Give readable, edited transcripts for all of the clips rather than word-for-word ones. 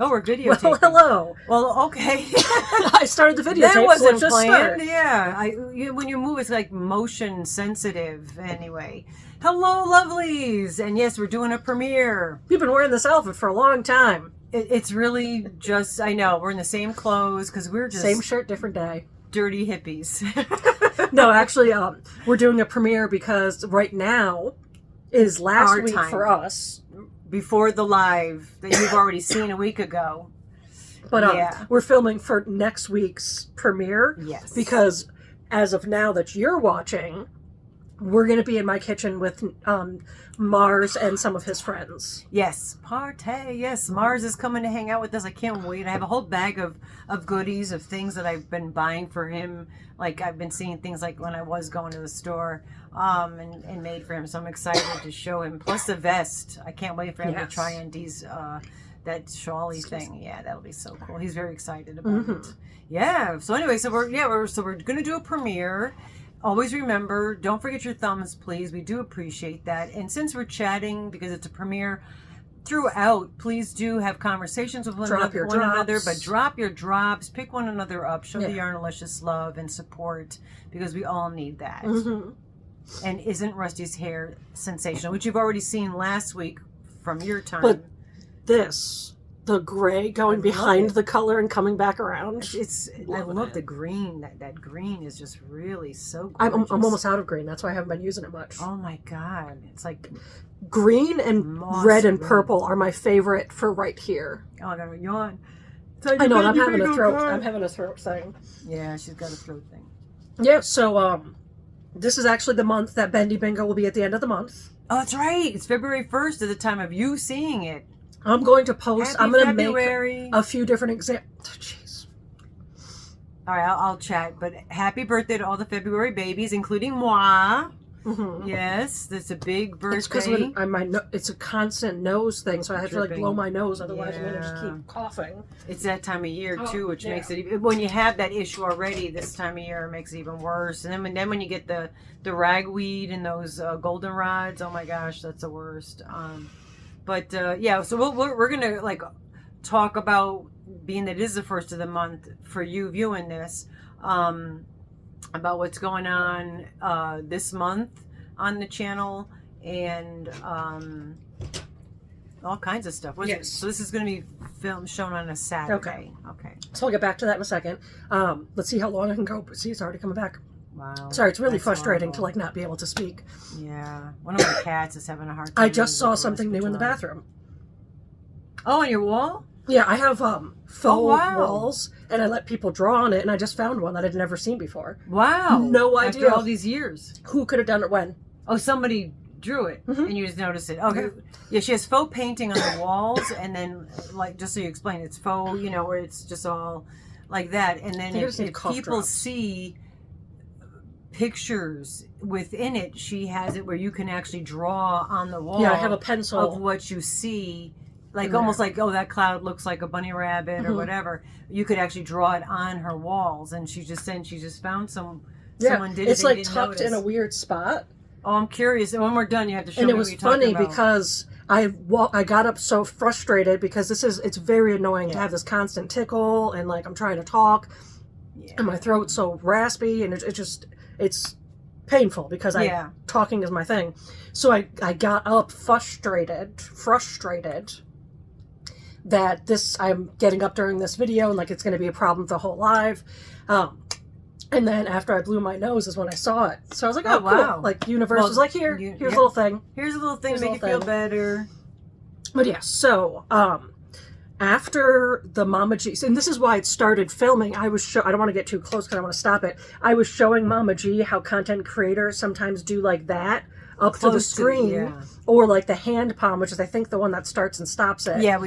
Oh, we're videotaping. Well, hello. Well, okay. I started the videotape. That wasn't so planned. Yeah. When you move, it's like motion sensitive anyway. Hello, lovelies. And yes, we're doing a premiere. You've been wearing this outfit for a long time. It's really just, I know, we're in the same clothes because we're just... Same shirt, different day. Dirty hippies. No, actually, we're doing a premiere because right now is last Our week time. for us. Before the live that you've already seen a week ago. But Yeah. we're filming for next week's premiere. Yes. Because as of now that you're watching, we're going to be in my kitchen with Mars and some of his friends. Yes, partay. Yes, Mars is coming to hang out with us. I can't wait. I have a whole bag of goodies, of things that I've been buying for him. Like I've been seeing things like when I was going to the store and made for him. So I'm excited to show him. Plus the vest. I can't wait for him to try Andy's that shawly thing. Yeah, that'll be so cool. He's very excited about it. Yeah. So anyway, we're gonna do a premiere. Always remember, don't forget your thumbs, please. We do appreciate that. And since we're chatting, because it's a premiere, throughout, please do have conversations with one another. But drop your drops. Pick one another up. Show the Yarnalicious love and support, because we all need that. And isn't Rusty's hair sensational? Which you've already seen last week from your time. But this... the gray going behind the color and coming back around. I love the green. That green is just really so I'm gorgeous. almost out of green. That's why I haven't been using it much. Oh my God. It's like green and red and purple are my favorite for right here. Oh, I got a yawn. I know, and I'm having a throat thing. Yeah, she's got a throat thing. Yeah, so this is actually the month that Bendy Bingo will be at the end of the month. Oh, that's right. It's February 1st at the time of you seeing it. I'm going to post. I'm going to make a few different examples. Oh, jeez. All right, I'll chat. But happy birthday to all the February babies, including moi. Yes, that's a big birthday. It's because it's a constant nose thing, so I have to like blow my nose, otherwise I'm going to just keep coughing. It's that time of year too, which makes it when you have that issue already. This time of year it makes it even worse. And then when you get the ragweed and those goldenrods, oh my gosh, that's the worst. But so we're gonna like talk about, being that it is the first of the month for you viewing this, about what's going on this month on the channel and all kinds of stuff. So this is going to be shown on a Saturday. Okay. So I'll get back to that in a second. Let's see how long I can go. See, it's already coming back. Wow. Sorry, it's really frustrating to like not be able to speak. Yeah. One of my cats is having a hard time. I just saw something new in the bathroom. Oh, on your wall? Yeah, I have faux walls, and I let people draw on it, and I just found one that I'd never seen before. Wow. No idea. After all these years. Who could have done it when? Oh, somebody drew it, and you just noticed it. Okay. Yeah, she has faux painting on the walls, and then, like, just so you explain, it's faux, where it's just all like that. And then if people see pictures within it, she has it where you can actually draw on the wall. Yeah, I have a pencil of what you see, like almost like, oh, that cloud looks like a bunny rabbit or whatever. You could actually draw it on her walls, and she just found someone did it. It's like tucked in a weird spot. Oh, I'm curious. And when we're done, you have to show me. And it was funny because I got up so frustrated because it's very annoying to have this constant tickle, and like I'm trying to talk, and my throat's so raspy, and it's painful because talking is my thing. So I got up frustrated that I'm getting up during this video and like it's going to be a problem the whole live. And then after I blew my nose is when I saw it. So I was like, oh wow. Cool. Like universe was like, here's a little thing. Here's a little thing to make you feel better. But yeah, so after the Mama G, and this is why it started filming, I don't want to get too close because I want to stop it. I was showing Mama G how content creators sometimes do like that up to the screen, or like the hand palm, which is I think the one that starts and stops it. Yeah,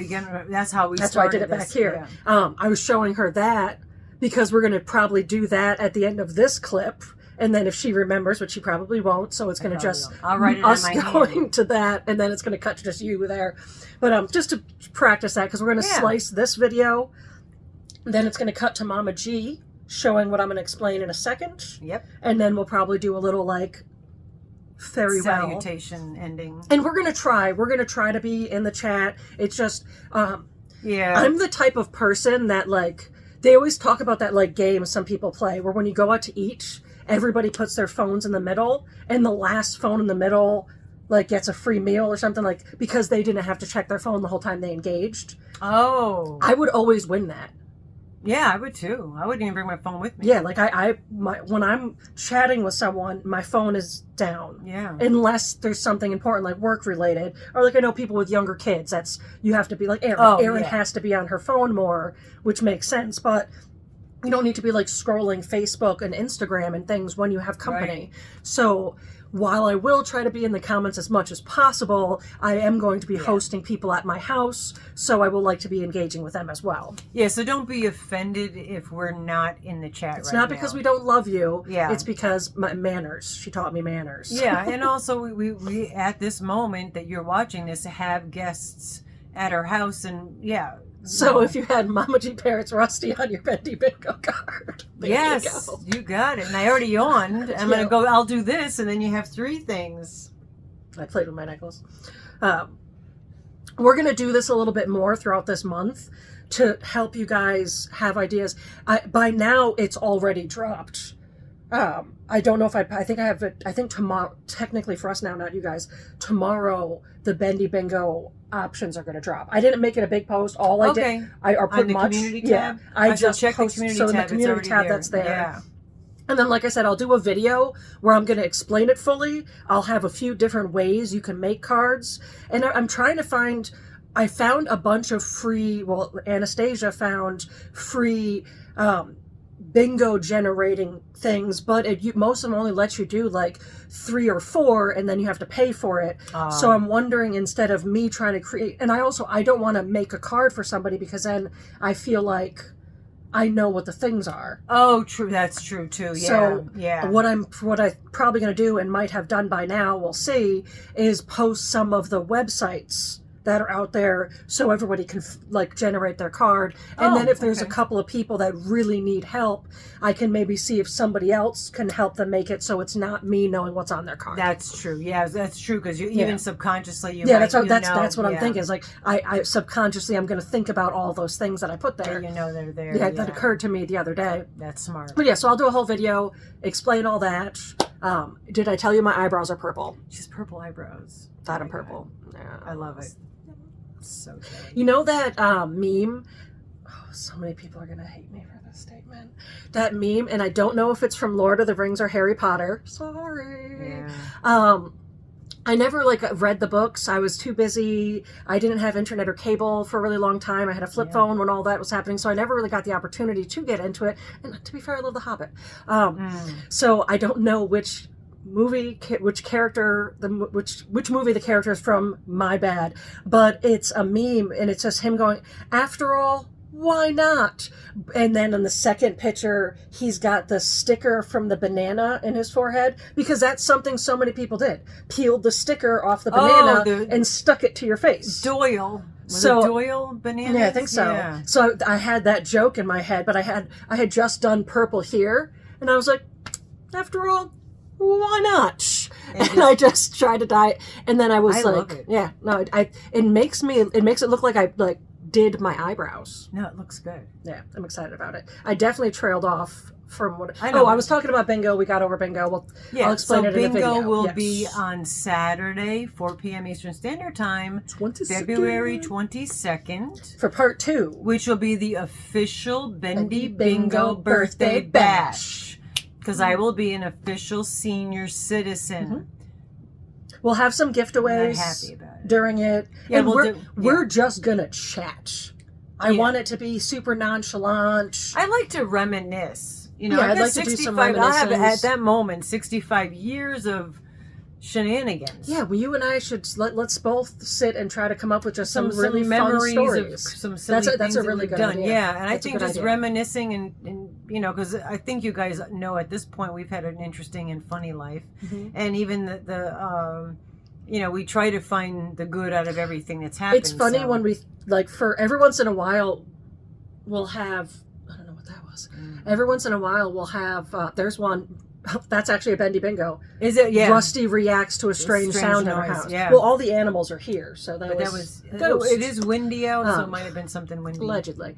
that's how we started. That's why I did it back here. Yeah. I was showing her that because we're going to probably do that at the end of this clip. And then if she remembers, which she probably won't, so it's going to just I'll write it us on my going hand. to that, and then it's going to cut to just you there. But just to practice that, because we're going to slice this video, then it's going to cut to Mama G showing what I'm going to explain in a second. Yep. And then we'll probably do a little like salutation ending. And we're going to try to be in the chat. It's just Yeah. I'm the type of person that, like, they always talk about that, like, game some people play where when you go out to eat, everybody puts their phones in the middle, and the last phone in the middle, like, gets a free meal or something, like, because they didn't have to check their phone the whole time they engaged. Oh. I would always win that. Yeah, I would too. I wouldn't even bring my phone with me. Yeah, like when I'm chatting with someone, my phone is down. Yeah. Unless there's something important, like work related, or like I know people with younger kids. That's you have to be like Erin. Oh, Erin yeah. has to be on her phone more, which makes sense. But you don't need to be like scrolling Facebook and Instagram and things when you have company. Right. So while I will try to be in the comments as much as possible, I am going to be hosting people at my house, so I will like to be engaging with them as well. Yeah, so don't be offended if we're not in the chat It's not because we don't love you. Yeah. It's because my manners. She taught me manners. Yeah, and also we at this moment that you're watching this have guests at our house, and yeah. So if you had Mama G Parrots Rusty on your Bendy Bingo card. Yes, you got it. And I already yawned. I'm going to go, I'll do this, and then you have 3 things. I played with my necklace. We're going to do this a little bit more throughout this month to help you guys have ideas. By now, it's already dropped. I don't know if I think I have it. I think tomorrow, technically for us now, not you guys, tomorrow the Bendy Bingo options are going to drop. I didn't make it a big post. All I did, I put on the much. community Yeah, tab? I just check post, the community so tab. in the community it's tab there. that's there. Yeah. And then, like I said, I'll do a video where I'm going to explain it fully. I'll have a few different ways you can make cards. And I'm trying to find, I found a bunch of free, well, Anastasia found free bingo generating things, but most of them only let you do like 3 or 4, and then you have to pay for it. So I'm wondering, instead of me trying to create, and I don't want to make a card for somebody because then I feel like I know what the things are. Oh, true. That's true too. Yeah. So yeah. what I'm probably going to do, and might have done by now, we'll see, is post some of the websites that are out there so everybody can like generate their card. And then if there's a couple of people that really need help, I can maybe see if somebody else can help them make it so it's not me knowing what's on their card. That's true. Yeah, that's true, because you even subconsciously that's what I'm thinking. Is like I subconsciously I'm going to think about all those things that I put there. You know they're there. Yeah, that occurred to me the other day. That's smart. But yeah, so I'll do a whole video, explain all that. Did I tell you my eyebrows are purple? She's purple eyebrows. Thought I'm purple. Yeah, I love it. So good. You know that meme? Oh, so many people are going to hate me for this statement. That meme, and I don't know if it's from Lord of the Rings or Harry Potter. Sorry. Yeah. I never read the books. I was too busy. I didn't have internet or cable for a really long time. I had a flip phone when all that was happening, so I never really got the opportunity to get into it. And to be fair, I love The Hobbit. So I don't know which movie, which movie the character is from. My bad. But it's a meme, and it's just him going, after all, why not? And then in the second picture, he's got the sticker from the banana in his forehead, because that's something so many people did. Peeled the sticker off the banana and stuck it to your face. Doyle. Was it Doyle banana? Yeah, I think so. Yeah. So I had that joke in my head, but I had just done purple here, and I was like, after all, why not? And I just tried to dye it, and then I was love it. yeah, no, it makes it look like I did my eyebrows. No, it looks good. Yeah, I'm excited about it. I definitely trailed off from what I know. I was talking about bingo. We got over bingo. I'll explain it in the video. Bingo will be on Saturday, 4 p.m. Eastern Standard Time, February 22nd. For part 2. Which will be the official Bendy Bingo birthday bash. Because I will be an official senior citizen. Mm-hmm. We'll have some giveaways during it. Yeah, and we're just going to chat. I want it to be super nonchalant. I like to reminisce. I'd like to do some reminiscence. I'll have at that moment 65 years of shenanigans. Yeah, well, you and I should let's both sit and try to come up with just some really memories fun stories. Of some silly things that's a really good done. idea. Yeah, and I think just idea. reminiscing and because I think you guys know at this point we've had an interesting and funny life, and even the we try to find the good out of everything that's happened. It's funny when we for every once in a while we'll have, I don't know what that was. Every once in a while we'll have there's one That's actually a Bendy Bingo. Is it? Yeah. Rusty reacts to a strange sound in our noise, house. Yeah. Well, all the animals are here, so that was ghost. It is windy out, so it might have been something windy. Allegedly.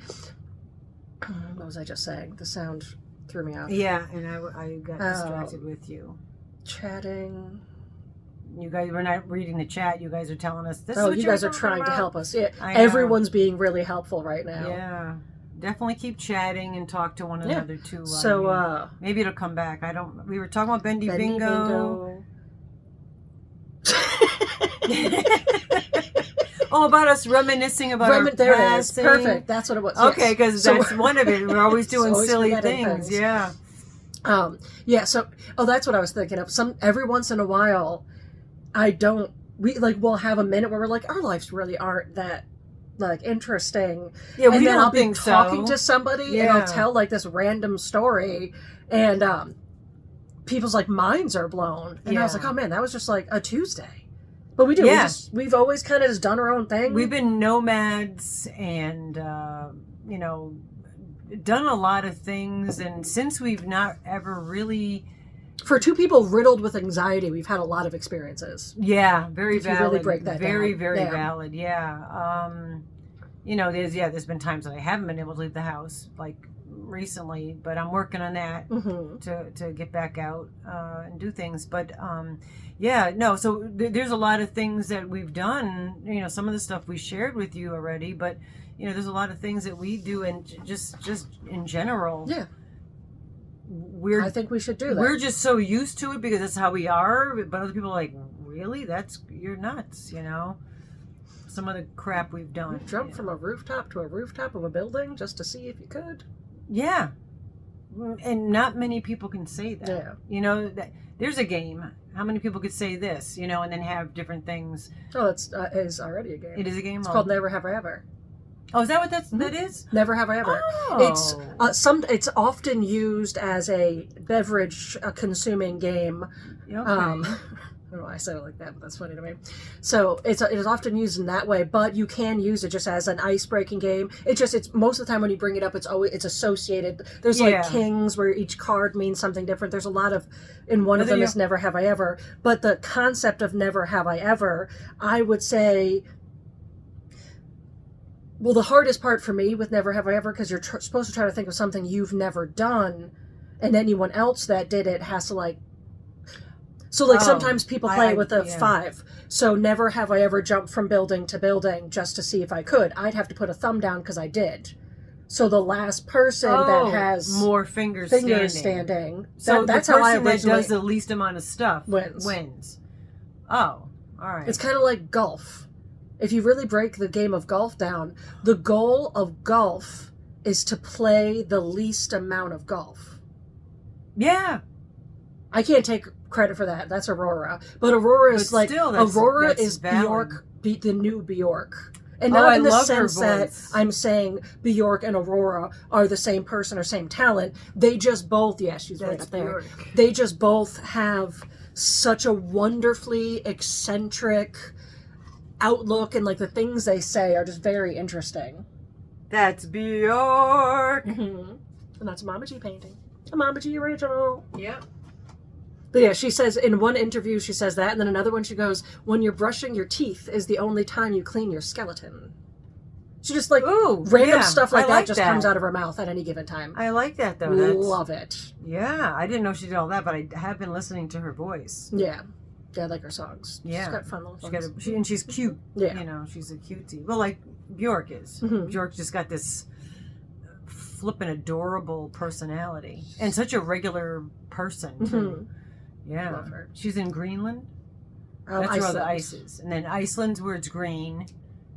What was I just saying? The sound threw me off. Yeah, and I got distracted with you. Chatting. You guys were not reading the chat. You guys are telling us this. Oh, is what you guys are trying to help us. Yeah, everyone's being really helpful right now. Yeah. Definitely keep chatting and talk to one another too. So maybe it'll come back. We were talking about Bendy Bingo. Oh, about us reminiscing about our there past. It is. Perfect. That's what it was. Okay, because that's one of it. We're always doing silly things. Yeah. Yeah. So, that's what I was thinking of. Every once in a while, we'll have a minute where we're like, our lives really aren't that interesting. Yeah, and then I'll be think talking to somebody and I'll tell this random story and people's minds are blown. And I was like, oh man, that was just a Tuesday. But we do. Yeah. We've always kind of just done our own thing. We've been nomads and done a lot of things, and since we've not ever really, for two people riddled with anxiety, we've had a lot of experiences. Yeah, very valid. You really break that very, down. Very valid. Yeah. There's been times that I haven't been able to leave the house, recently, but I'm working on that to get back out and do things. But so there's a lot of things that we've done. Some of the stuff we shared with you already, but there's a lot of things that we do, and just in general. Yeah. I think we should do that. We're just so used to it because that's how we are. But other people are like, really? You're nuts, Some of the crap we've done. You jumped from a rooftop to a rooftop of a building just to see if you could. Yeah. And not many people can say that. Yeah. There's a game. How many people could say this, and then have different things? Oh, it is already a game. It is a game? It's called Never Have I Ever. Oh, is that what that is? Never Have I Ever. Oh. It's often used as a beverage consuming game. Okay. I don't know why I said it like that, but that's funny to me. So it is often used in that way, but you can use it just as an ice-breaking game. It's most of the time when you bring it up, it's associated. There's kings where each card means something different. There's a lot of, and one of them is Never Have I Ever. But the concept of Never Have I Ever, I would say, well, the hardest part for me with Never Have I Ever, because you're supposed to try to think of something you've never done, and anyone else that did it has to So sometimes people play it with a 5. So never have I ever jumped from building to building just to see if I could. I'd have to put a thumb down because I did. So the last person that has more fingers standing. So that's the how I person that does the least amount of stuff wins. Oh, all right. It's kind of like golf. If you really break the game of golf down, the goal of golf is to play the least amount of golf. Yeah. I can't take credit for that. That's Aurora. But Aurora is Aurora is Bjork, the new Bjork. And not in the sense that I'm saying Bjork and Aurora are the same person or same talent. They just both, she's right up there. Bjork. They just both have such a wonderfully eccentric outlook, and the things they say are just very interesting. That's Bjork. Mm-hmm. And that's a Mama G painting. A Mama G original. Yeah. But she says in one interview, she says that, and then another one she goes, when you're brushing your teeth is the only time you clean your skeleton. She just random stuff that just comes out of her mouth at any given time. I like that though. Love it. Yeah, I didn't know she did all that, but I have been listening to her voice. Yeah. Yeah, I like her songs. Yeah. She's got fun little songs. And she's cute. Yeah. She's a cutie. Well, like Bjork is. Mm-hmm. Bjork just got this flippin' adorable personality. And such a regular person, too. Mm-hmm. Yeah. Love her. She's in Greenland. That's where all the ice is. And then Iceland's where it's green,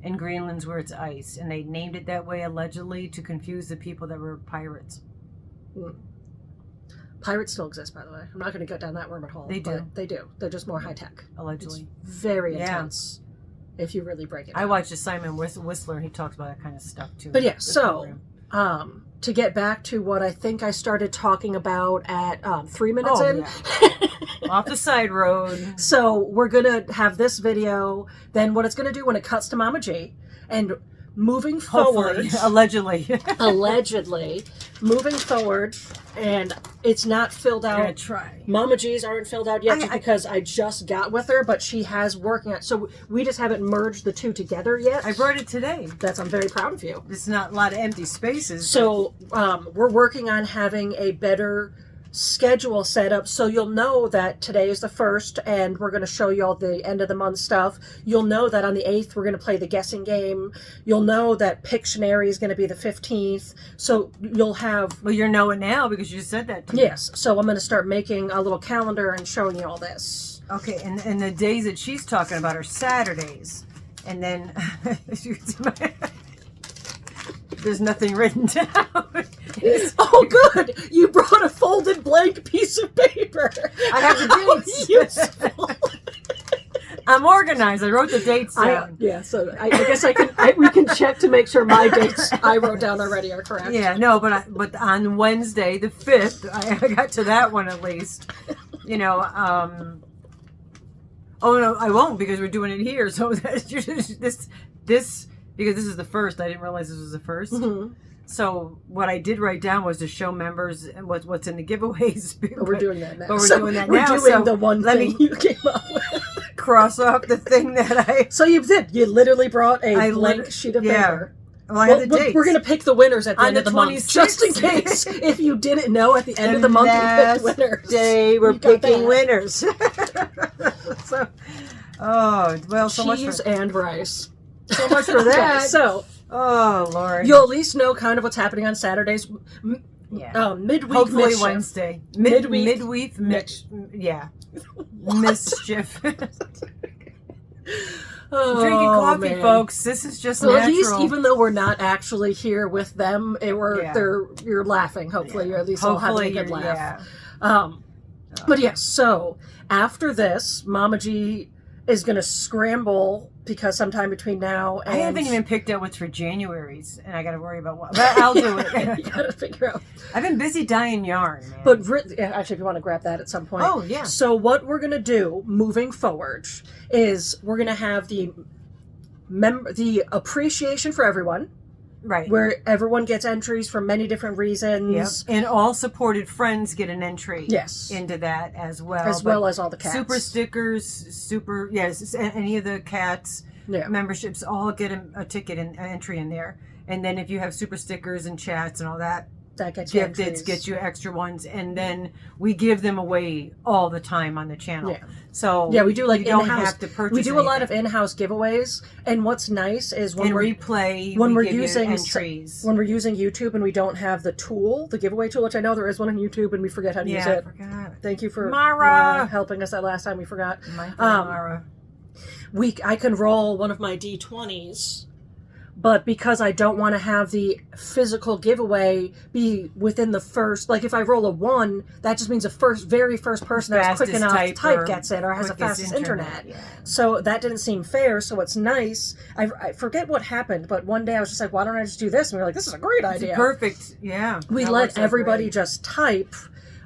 and Greenland's where it's ice. And they named it that way, allegedly, to confuse the people that were pirates. Mm. Pirates still exist, by the way. I'm not going to go down that wormhole hole. They do. They do. They're just more high-tech. Allegedly. It's very intense, if you really break it down. I watched a Simon Whistler, and he talks about that kind of stuff, too. But to get back to what I think I started talking about at 3 minutes in. Yeah. Off the side road. So we're going to have this video. Then what it's going to do when it cuts to Mama G, and moving Hopefully, forward, allegedly. moving forward, and it's not filled I'm gonna out. try. Mama G's aren't filled out yet, just because I just got with her, but she has working on it. So we just haven't merged the two together yet. I brought it today. I'm very proud of you. It's not a lot of empty spaces. So we're working on having a better schedule set up, so you'll know that today is the 1st, and we're going to show you all the end of the month stuff. You'll know that on the 8th we're going to play the guessing game. You'll know that Pictionary is going to be the 15th. So you'll have... Well, you know it now because you said that to me. Yes. So I'm going to start making a little calendar and showing you all this. Okay, and the days that she's talking about are Saturdays. And then... There's nothing written down. Oh, good! You brought a folded blank piece of paper. I have the dates. Useful. I'm organized. I wrote the dates down. So I guess we can check to make sure my dates I wrote down already are correct. Yeah, no, but on Wednesday the 5th, I got to that one at least. You know, oh no, I won't because we're doing it here. So this because this is the 1st. I didn't realize this was the 1st. Mm-hmm. So what I did write down was to show members what's in the giveaways. But we're doing that now. But we're doing that now. We're doing the one thing you came up with. Cross off the thing that I... So you did. You literally brought a blank sheet of paper. Well, I have the dates. We're going to pick the winners at the end of the 26th. month. Just in case, if you didn't know, at the end of the month, we picked winners. Day we're picking winners. So, oh, well, so much cheese and rice. So much for that. So, oh Lord, you'll at least know kind of what's happening on Saturdays. Midweek. Hopefully mischief. Wednesday. Midweek. Yeah. Mischief. Oh, Drinking coffee, man. Folks. This is just so natural. at least, even though we're not actually here with them, you're laughing. Hopefully, you're at least all having a good laugh. Yeah. But yes, so after this, Mama G is going to scramble because sometime between now and... I haven't even picked out what's for January's, and I got to worry about what. But I'll do it. You got to figure out. I've been busy dyeing yarn, man. But actually, if you want to grab that at some point. Oh, yeah. So what we're going to do moving forward is we're going to have the appreciation for everyone. Right. Where everyone gets entries for many different reasons. Yep. And all supported friends get an entry into that as well. As well as all the cats. Super stickers, any of the cats memberships all get a ticket and an entry in there. And then if you have super stickers and chats and all that, that gets you gets you extra ones, and then we give them away all the time on the channel. Yeah. So we do like you don't in-house. have to purchase. We do a lot of in-house giveaways, and what's nice is when we're using entries. When we're using YouTube and we don't have the giveaway tool, which I know there is one on YouTube, and we forget how to use it. I forgot. Thank you for Mara helping us that last time we forgot. Mara. I can roll one of my D20s. But because I don't want to have the physical giveaway be within the first, like if I roll a 1, that just means the very first person that's quick enough to type gets it or has the fastest internet. Yeah. So that didn't seem fair. So it's nice. I forget what happened, but one day I was just like, why don't I just do this? And we were like, this is a great idea. Perfect. Yeah. We let everybody just type.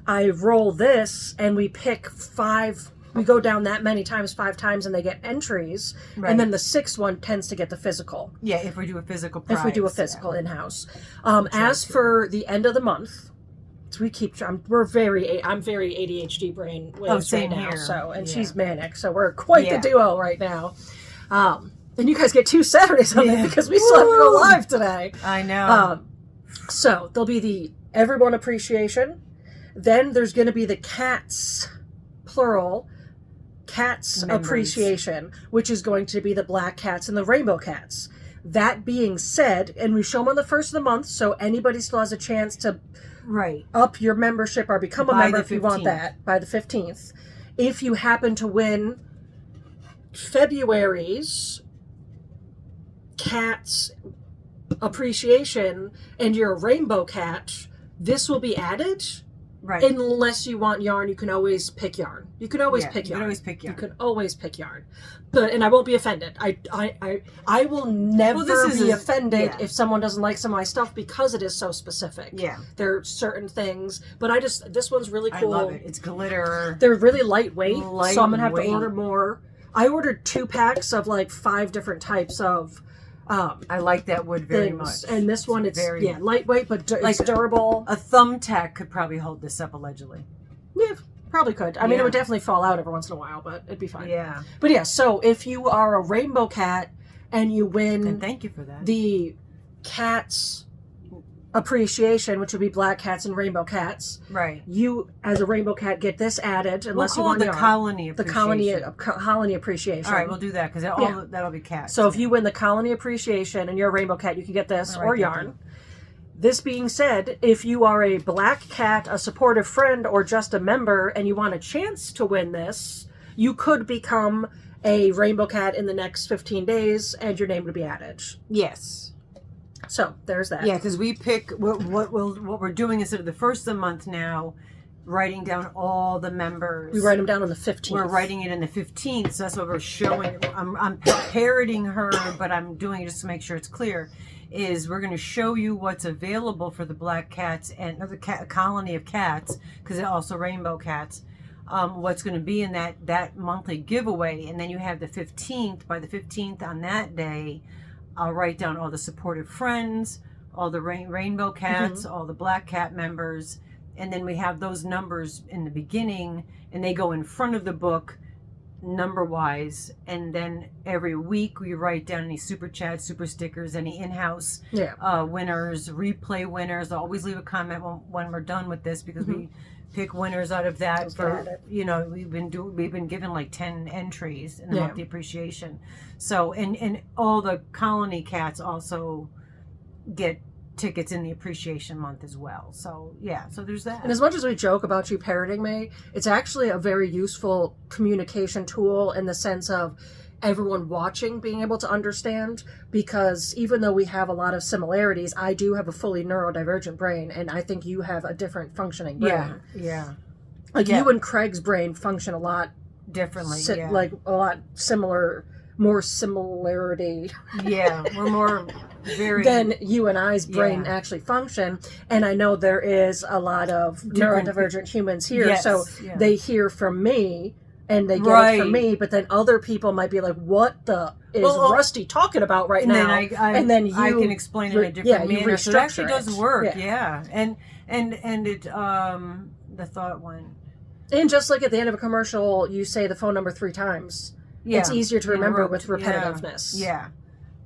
I roll this and we pick 5. We go down that many times, 5 times, and they get entries. Right. And then the 6th one tends to get the physical. Yeah, if we do a physical prize. If we do a physical in-house. As for the end of the month, I'm very ADHD brain waves right now. So, and she's manic, so we're quite the duo right now. And you guys get 2 Saturdays on it because we still have to go live today. I know. So there'll be the everyone appreciation. Then there's going to be the cats, plural, cats appreciation, which is going to be the black cats and the rainbow cats. That being said, and we show them on the 1st of the month, so anybody still has a chance to up your membership or become a member if you want that by the 15th. If you happen to win February's cats appreciation and you're a rainbow cat, this will be added. Right. Unless you want yarn, you can always pick yarn. You can always pick yarn. You can always pick yarn. And I won't be offended. I will never be offended if someone doesn't like some of my stuff because it is so specific. Yeah. There are certain things, but this one's really cool. I love it. It's glitter. They're really lightweight, so I'm going to have to order more. I ordered 2 packs of like 5 different types of I like that wood very things. much. And this one, it's very lightweight, but it's durable. A thumbtack could probably hold this up allegedly. Yeah, probably could. I mean, it would definitely fall out every once in a while, but it'd be fine. Yeah. But yeah, so if you are a rainbow cat and you win, and thank you for that, the Cats Appreciation, which would be black cats and rainbow cats. Right. You, as a rainbow cat, get this added unless you want the colony the appreciation. colony appreciation. All right, we'll do that because that'll be cats. So if you win the colony appreciation and you're a rainbow cat, you can get this or yarn. This being said, if you are a black cat, a supportive friend, or just a member, and you want a chance to win this, you could become a rainbow cat in the next 15 days, and your name would be added. Yes. So there's that. Yeah, because we pick what we're doing instead of the first of the month now, writing down all the members. We write them down on the 15th. We're writing it in the 15th, so that's what we're showing. I'm parroting her, but I'm doing it just to make sure it's clear. Is we're going to show you what's available for the black cats and the colony of cats, because they're also rainbow cats. What's going to be in that monthly giveaway, and then you have the 15th. By the 15th on that day, I'll write down all the supportive friends, all the rainbow cats, all the black cat members, and then we have those numbers in the beginning, and they go in front of the book number-wise, and then every week we write down any super chats, super stickers, any in-house winners, replay winners. I'll always leave a comment when we're done with this, because we pick winners out of that. We've been given like 10 entries in the monthly appreciation. So and all the colony cats also get tickets in the appreciation month as well. So so there's that. And as much as we joke about you parroting me, it's actually a very useful communication tool in the sense of everyone watching being able to understand, because even though we have a lot of similarities, I do have a fully neurodivergent brain, and I think you have a different functioning brain. Like you and Craig's brain function a lot differently, like a lot similar, more similarity we're more very than you and I's brain actually function. And I know there is a lot of neurodivergent humans here, so they hear from me and they get it from me, but then other people might be like, what the is Rusty talking about right now? And then I can explain it in a different manner. So it actually does work. And it the thought one. And just like at the end of a commercial, you say the phone number 3 times. It's easier to remember with repetitiveness. Yeah.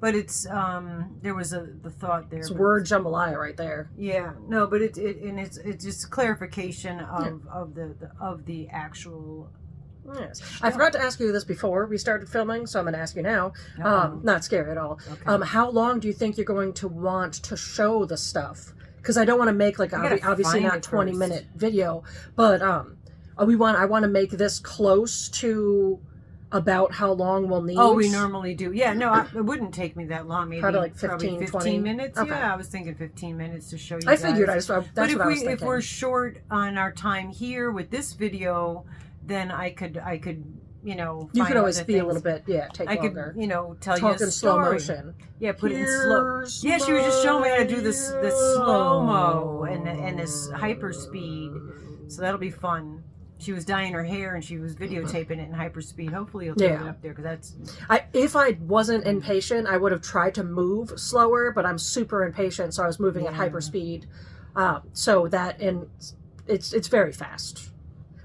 But it's there was the thought there. It's word jambalaya right there. Yeah. No, but it's just clarification of the actual. Yes. I forgot to ask you this before we started filming, so I'm going to ask you now. Not scary at all. Okay. How long do you think you're going to want to show the stuff? Because I don't want to make like obviously not 20-minute video, but I want to make this close to about how long we'll need. Oh, we normally do. Yeah, no, it wouldn't take me that long. Maybe probably like 15 20 minutes. Okay. Yeah, I was thinking 15 minutes to show you. I figured. That's what I was thinking. If we're short on our time here with this video, then I could you could always be a little bit take longer. I could tell talk you a in story. Slow motion. Yeah, put it in slow. Yeah, she was just showing me how to do this slow mo and this hyper speed. So that'll be fun. She was dyeing her hair and she was videotaping it in hyper speed. Hopefully you'll throw it up there, because that's. If I wasn't impatient, I would have tried to move slower, but I'm super impatient, so I was moving at hyper speed. So that it's very fast.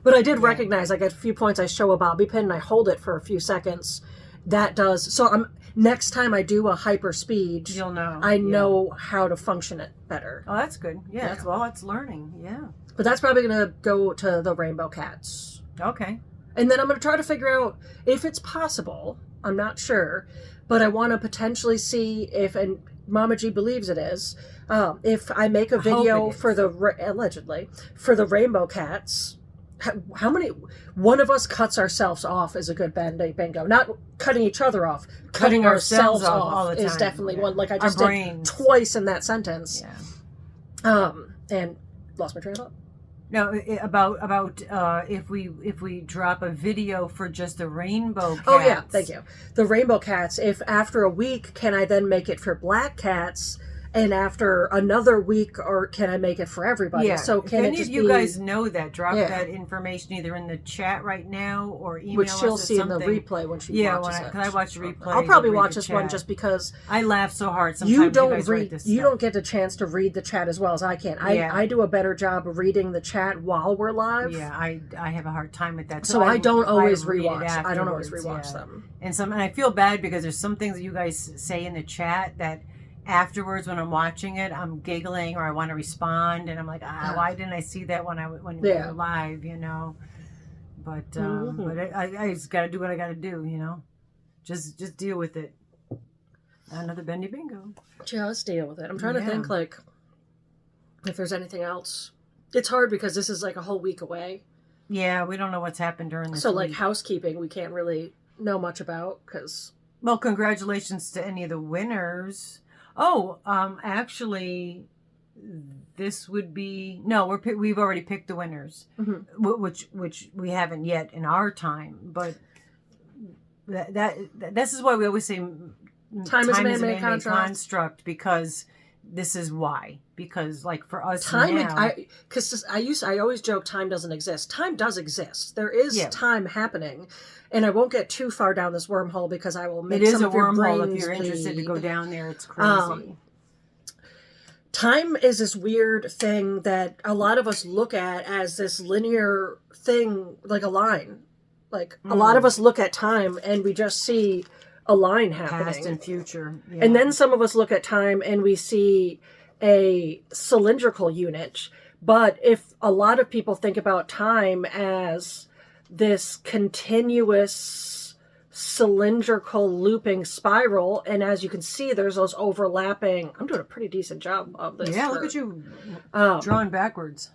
But I did recognize, like at a few points, I show a bobby pin and I hold it for a few seconds. That does so. Next time I do a hyper speed, you'll know. I know how to function it better. Oh, that's good. Yeah, that's learning. Yeah. But that's probably going to go to the rainbow cats. Okay. And then I'm going to try to figure out if it's possible. I'm not sure, but I want to potentially see if, and Mama G believes it is, if I make a video for allegedly for the rainbow cats. How many? One of us cuts ourselves off is a good Bendy Bingo. Not cutting each other off. Cutting ourselves off all the time is definitely one. Like I just did twice in that sentence. Yeah. And lost my train of thought. No, about if we drop a video for just the rainbow cats. Oh yeah, thank you. The rainbow cats. If after a week, can I then make it for black cats? and after another week, or can I make it for everybody? Yeah. So If can it any of just you be, guys know that, drop Yeah. that information either in the chat right now or email which us she'll or see in the something. replay when she Yeah, watches it. because I watch the replay. I'll probably watch this one just because I laugh so hard sometimes. you don't guys write read, this you stuff. don't get the chance to read the chat as well as I can. Yeah. I do a better job of reading the chat while we're live. Yeah, I have a hard time with that. So I don't always read it rewatch. I don't always afterwards, rewatch yeah. them. And I feel bad because there's some things that you guys say in the chat that afterwards when I'm watching it, I'm giggling or I want to respond, and I'm like, why didn't I see that when we were live, you know? But I just got to do what I got to do, you know. Just deal with it. Another Bendy Bingo. Just deal with it. I'm trying to think like if there's anything else. It's hard because this is like a whole week away. Yeah, we don't know what's happened during this So week. like housekeeping, we can't really know much about because. Well, congratulations to any of the winners. Oh, actually, this would be we've already picked the winners, which we haven't yet in our time. But this is why we always say time is a man-made construct, because this is why. Because like for us time, now, I always joke time doesn't exist. Time does exist. There is time happening. And I won't get too far down this wormhole because I will make some of your brains bleed. It is a wormhole if you're interested to go down there. It's crazy. Time is this weird thing that a lot of us look at as this linear thing, like a line. Like a lot of us look at time and we just see a line happening. Past and future. Yeah. And then some of us look at time and we see a cylindrical unit. But if a lot of people think about time as this continuous cylindrical looping spiral, and as you can see, there's those overlapping. I'm doing a pretty decent job of this. Yeah, look at you drawing backwards.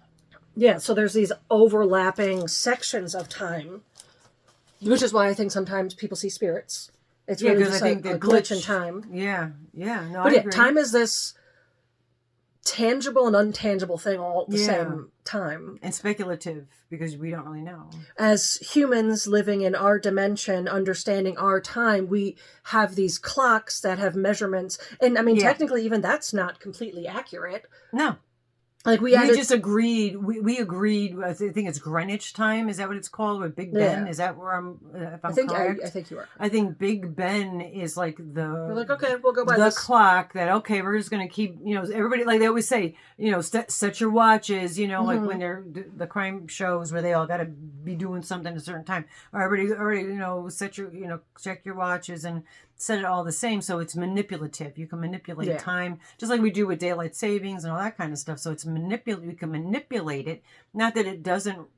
Yeah, so there's these overlapping sections of time, which is why I think sometimes people see spirits. It's really just like a glitch in time. Yeah. No, but I agree. Time is this tangible and untangible thing all at the same time. And speculative, because we don't really know. As humans living in our dimension, understanding our time, we have these clocks that have measurements. And I mean, technically, even that's not completely accurate. No. Like we just agreed. We agreed. I think it's Greenwich time. Is that what it's called? With Big Ben? Is that where I'm? If I'm correct, I think you are. I think Big Ben is like We're like, okay, we'll go by the this clock. That okay, we're just gonna keep. You know, everybody, like they always say. You know, set your watches. You know, like when they're the crime shows where they all got to be doing something at a certain time. Or everybody already, you know, check your watches and set it all the same. So it's manipulative. You can manipulate time just like we do with daylight savings and all that kind of stuff. So it's we can manipulate it. Not that it doesn't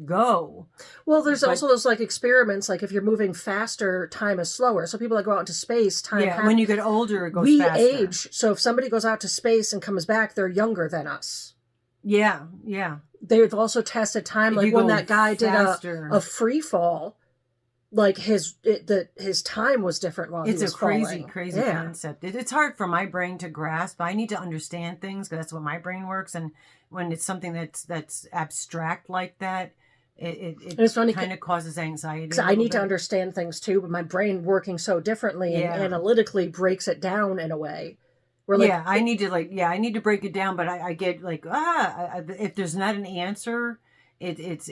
go. Well, there's also those like experiments, like if you're moving faster, time is slower. So people that go out into space, time when you get older, it goes faster. We age. So if somebody goes out to space and comes back, they're younger than us. Yeah. They've also tested time. Like when that guy did a free fall, like his time was different while he was falling. It's a crazy concept. It's hard for my brain to grasp. I need to understand things because that's what my brain works. And when it's something that's abstract like that, it kind of causes anxiety. Because I need to understand things too, but my brain working so differently and analytically breaks it down in a way. I need to break it down, but I get like if there's not an answer, it's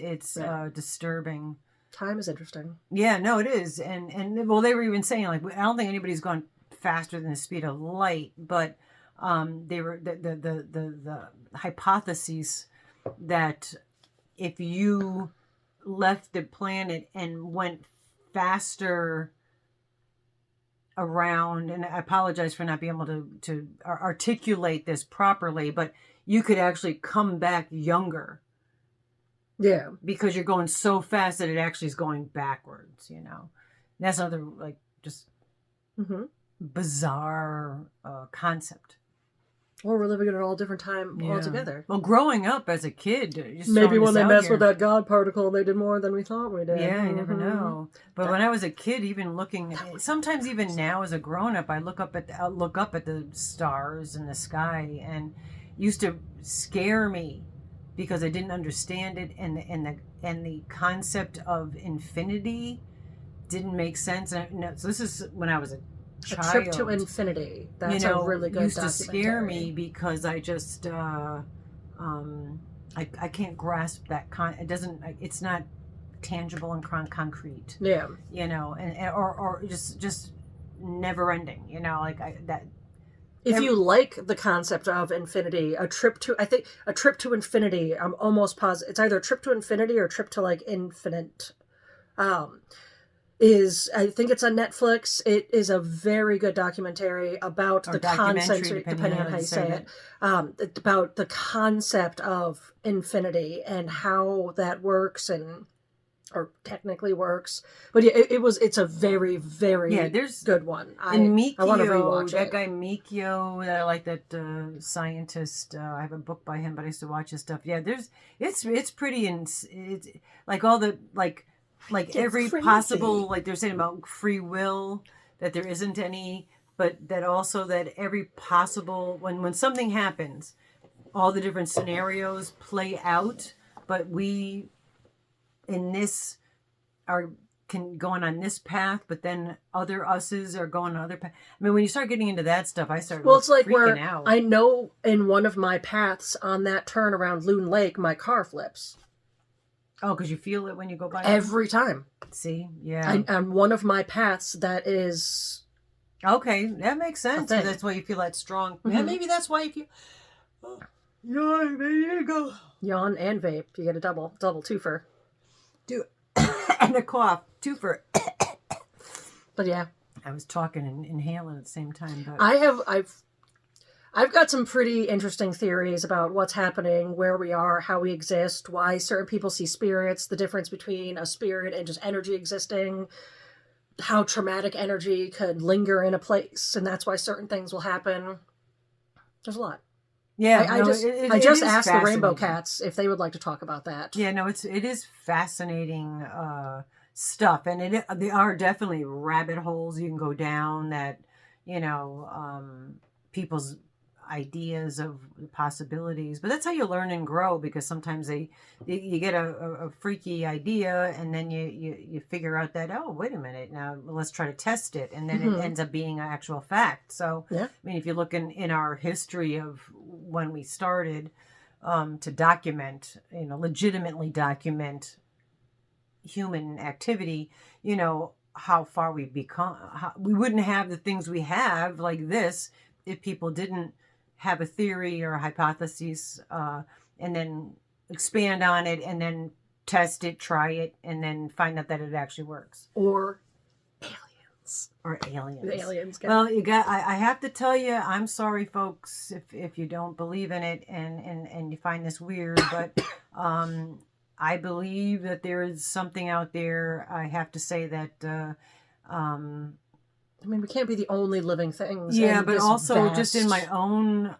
disturbing. Time is interesting. Yeah, no, it is, and well, they were even saying like I don't think anybody's gone faster than the speed of light, but they were the hypotheses that if you left the planet and went faster around, and I apologize for not being able to articulate this properly, but you could actually come back younger. Yeah. Because you're going so fast that it actually is going backwards, you know. And that's another, like, just bizarre concept. Or we're living in an all different time altogether. Well, growing up as a kid, maybe when they messed with that God particle, they did more than we thought we did. Yeah, you never know. But when I was a kid, even looking, sometimes even now as a grown up, I look up at the stars in the sky, and used to scare me because I didn't understand it, and the concept of infinity didn't make sense. So this is when I was a A child. Trip to Infinity. That's a really good used to documentary. scare me because I just I can't grasp that it doesn't, it's not tangible and concrete, Yeah. and or just never ending, like that. If you like the concept of infinity, a trip to infinity, I'm almost positive it's either a trip to infinity or a trip to like infinite. I think it's on Netflix. It is a very good documentary about the concept, depending on how you say it, about the concept of infinity and how that works or technically works. But yeah, it's a very, very good one. I want to rewatch that it. guy Mikio, I like that scientist. I have a book by him, but I used to watch his stuff. Yeah, it's pretty, and it's like all the like every crazy. Possible, like they're saying about free will, that there isn't any, but that also that every possible, when something happens, all the different scenarios play out, but we in this can going on this path, but then other us's are going on other path. I mean, when you start getting into that stuff, I start it's like freaking out. I know in one of my paths on that turn around Loon Lake, my car flips. Oh, because you feel it when you go by every time. See, yeah. And one of my paths that is okay. That makes sense. So that's why you feel that strong. Mm-hmm. Yeah, maybe that's why you feel. Oh, yawn, there you go. Yawn and vape. You get a double twofer. And a cough, twofer. But yeah, I was talking and inhaling at the same time. But I've got some pretty interesting theories about what's happening, where we are, how we exist, why certain people see spirits, the difference between a spirit and just energy existing, how traumatic energy could linger in a place, and that's why certain things will happen. There's a lot. Yeah, I just asked the Rainbow Cats if they would like to talk about that. Yeah, no, it is fascinating stuff, and they are definitely rabbit holes you can go down that, people's ideas of possibilities. But that's how you learn and grow, because sometimes you get a freaky idea, and then you figure out that, oh, wait a minute, now let's try to test it, and then it ends up being an actual fact. So yeah. I mean, if you look in our history of when we started to document, legitimately document human activity, how far we've become. We wouldn't have the things we have like this if people didn't have a theory or a hypothesis, and then expand on it, and then test it, try it, and then find out that it actually works. Or aliens. The aliens. Well, I have to tell you, I'm sorry, folks, if you don't believe in it and you find this weird, but I believe that there is something out there. I have to say that. I mean, we can't be the only living things. Yeah, but also just in my own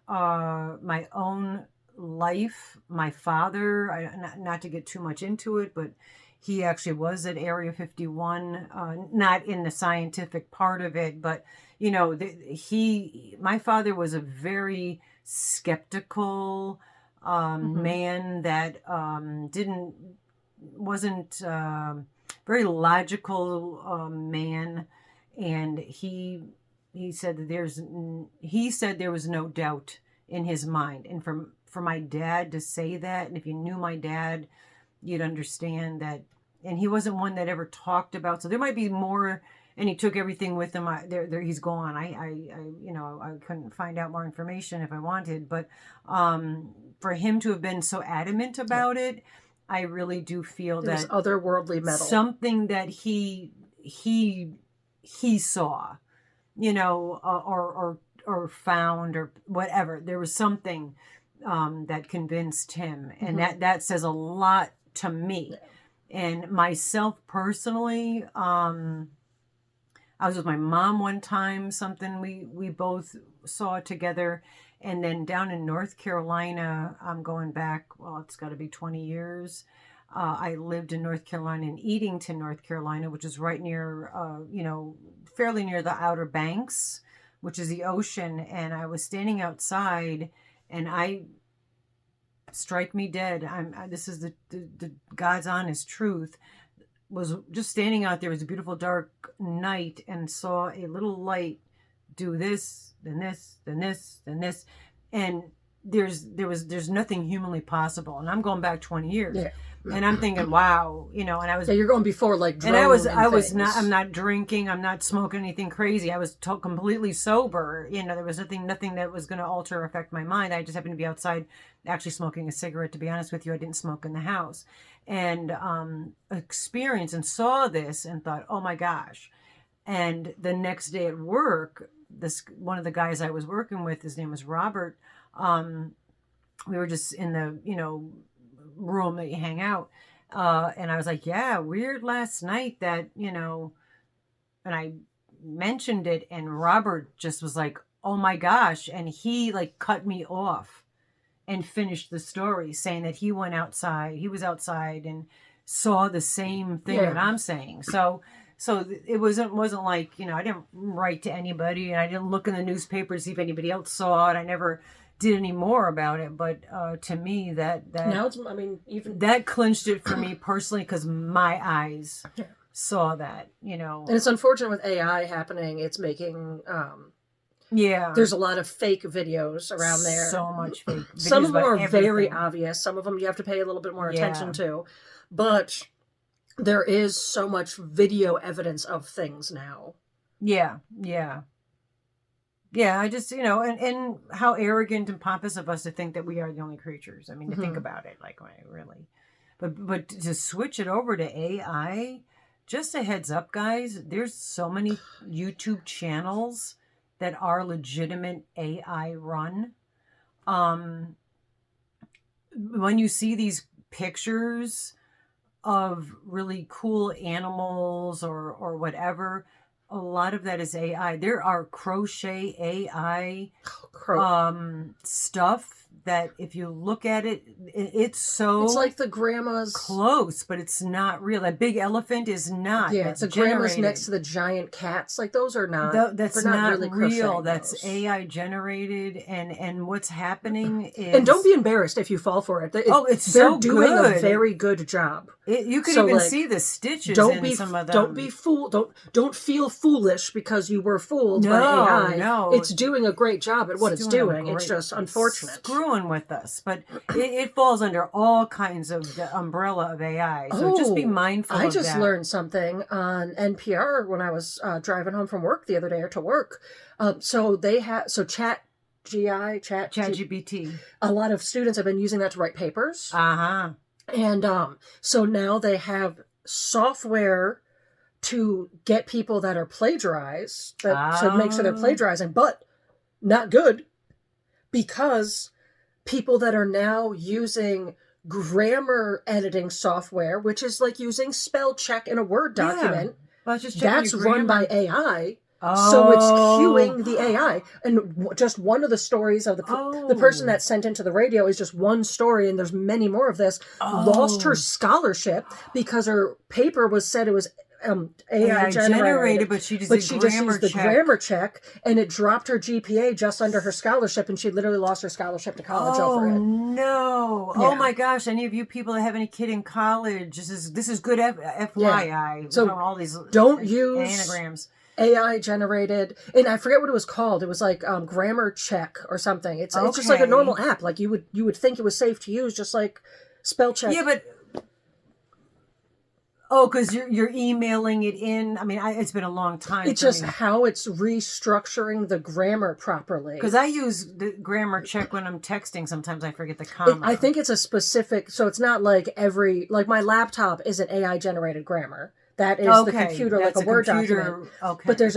life, my father, not to get too much into it, but he actually was at Area 51, not in the scientific part of it, but, my father was a very skeptical man that wasn't very logical man. And he said that he said there was no doubt in his mind. And for my dad to say that, and if you knew my dad, you'd understand that. And he wasn't one that ever talked about. So there might be more. And he took everything with him. There he's gone. I couldn't find out more information if I wanted. But for him to have been so adamant about it, I really do feel there's that otherworldly metal, something that he saw, or found or whatever. There was something that convinced him, and that says a lot to me. Yeah. And myself personally, I was with my mom one time, something we both saw together. And then down in North Carolina, I'm going back, well, it's got to be 20 years. I lived in North Carolina, in Edenton, North Carolina, which is right near, fairly near the Outer Banks, which is the ocean. And I was standing outside, and strike me dead. This is the God's honest truth. Was just standing out there. It was a beautiful dark night, and saw a little light do this, then this, then this, then this, and there's nothing humanly possible. And I'm going back 20 years. Yeah. And I'm thinking, wow, and I was, Yeah, you're going before like drone and I was things. not, I'm not drinking, I'm not smoking anything crazy. I was completely sober. There was nothing that was going to alter or affect my mind. I just happened to be outside actually smoking a cigarette. To be honest with you, I didn't smoke in the house, and experienced and saw this and thought, oh my gosh. And the next day at work, one of the guys I was working with, his name was Robert. We were just in the, room that you hang out. And I was like, yeah, weird last night that, and I mentioned it, and Robert just was like, oh my gosh. And he like cut me off and finished the story saying that he was outside and saw the same thing that I'm saying. So it wasn't like, I didn't write to anybody, and I didn't look in the newspaper to see if anybody else saw it. I never did any more about it, but to me that now it's, even that clinched it for me personally, because my eyes saw that, And it's unfortunate with AI happening. It's making yeah, there's a lot of fake videos around there. So much fake videos. Some of them are everything. very obvious. Some of them you have to pay a little bit more attention to, but there is so much video evidence of things now. Yeah. I just, and how arrogant and pompous of us to think that we are the only creatures. I mean, to think about it, like, really. But to switch it over to AI, just a heads up, guys, there's so many YouTube channels that are legitimate AI run. When you see these pictures of really cool animals or whatever, a lot of that is AI. There are crochet AI stuff that if you look at it, it's like the grandma's close, but it's not real. That big elephant is not. Yeah, the grandma's next to the giant cats. Like those are not. That's not really real. That's AI generated, and what's happening is. And don't be embarrassed if you fall for it. They're so doing a very good job. You can even see the stitches in some of them. Don't be fooled. Don't feel foolish because you were fooled by AI. No, it's doing a great job at what it's doing. It's just unfortunate. Screwing with us, but it falls under all kinds of the umbrella of AI. So just be mindful. I of just that. learned something on NPR when I was driving home from work the other day, or to work. So they have ChatGPT. A lot of students have been using that to write papers. And so now they have software to get people that are plagiarized, to make sure they're plagiarizing, but not good, because people that are now using grammar editing software, which is like using spell check in a Word document, that's run by AI. So it's cueing the AI. And just one of the stories of the person that sent into the radio is just one story, and there's many more of this, lost her scholarship because her paper was said it was AI generated, but she just used the grammar check, and it dropped her GPA just under her scholarship, and she literally lost her scholarship to college over it. No! Yeah. Oh my gosh! Any of you people that have any kid in college, this is good FYI. Yeah. So all these don't use anagrams. AI generated, and I forget what it was called. It was like grammar check or something. It's just like a normal app. Like you would think it was safe to use, just like spell check. Yeah, but because you're emailing it in. I mean, it's been a long time. It's just how it's restructuring the grammar properly. Because I use the grammar check when I'm texting. Sometimes I forget the comma. I think it's a specific. So it's not like my laptop isn't AI generated grammar. That is the computer, like a Word document. Okay. But there's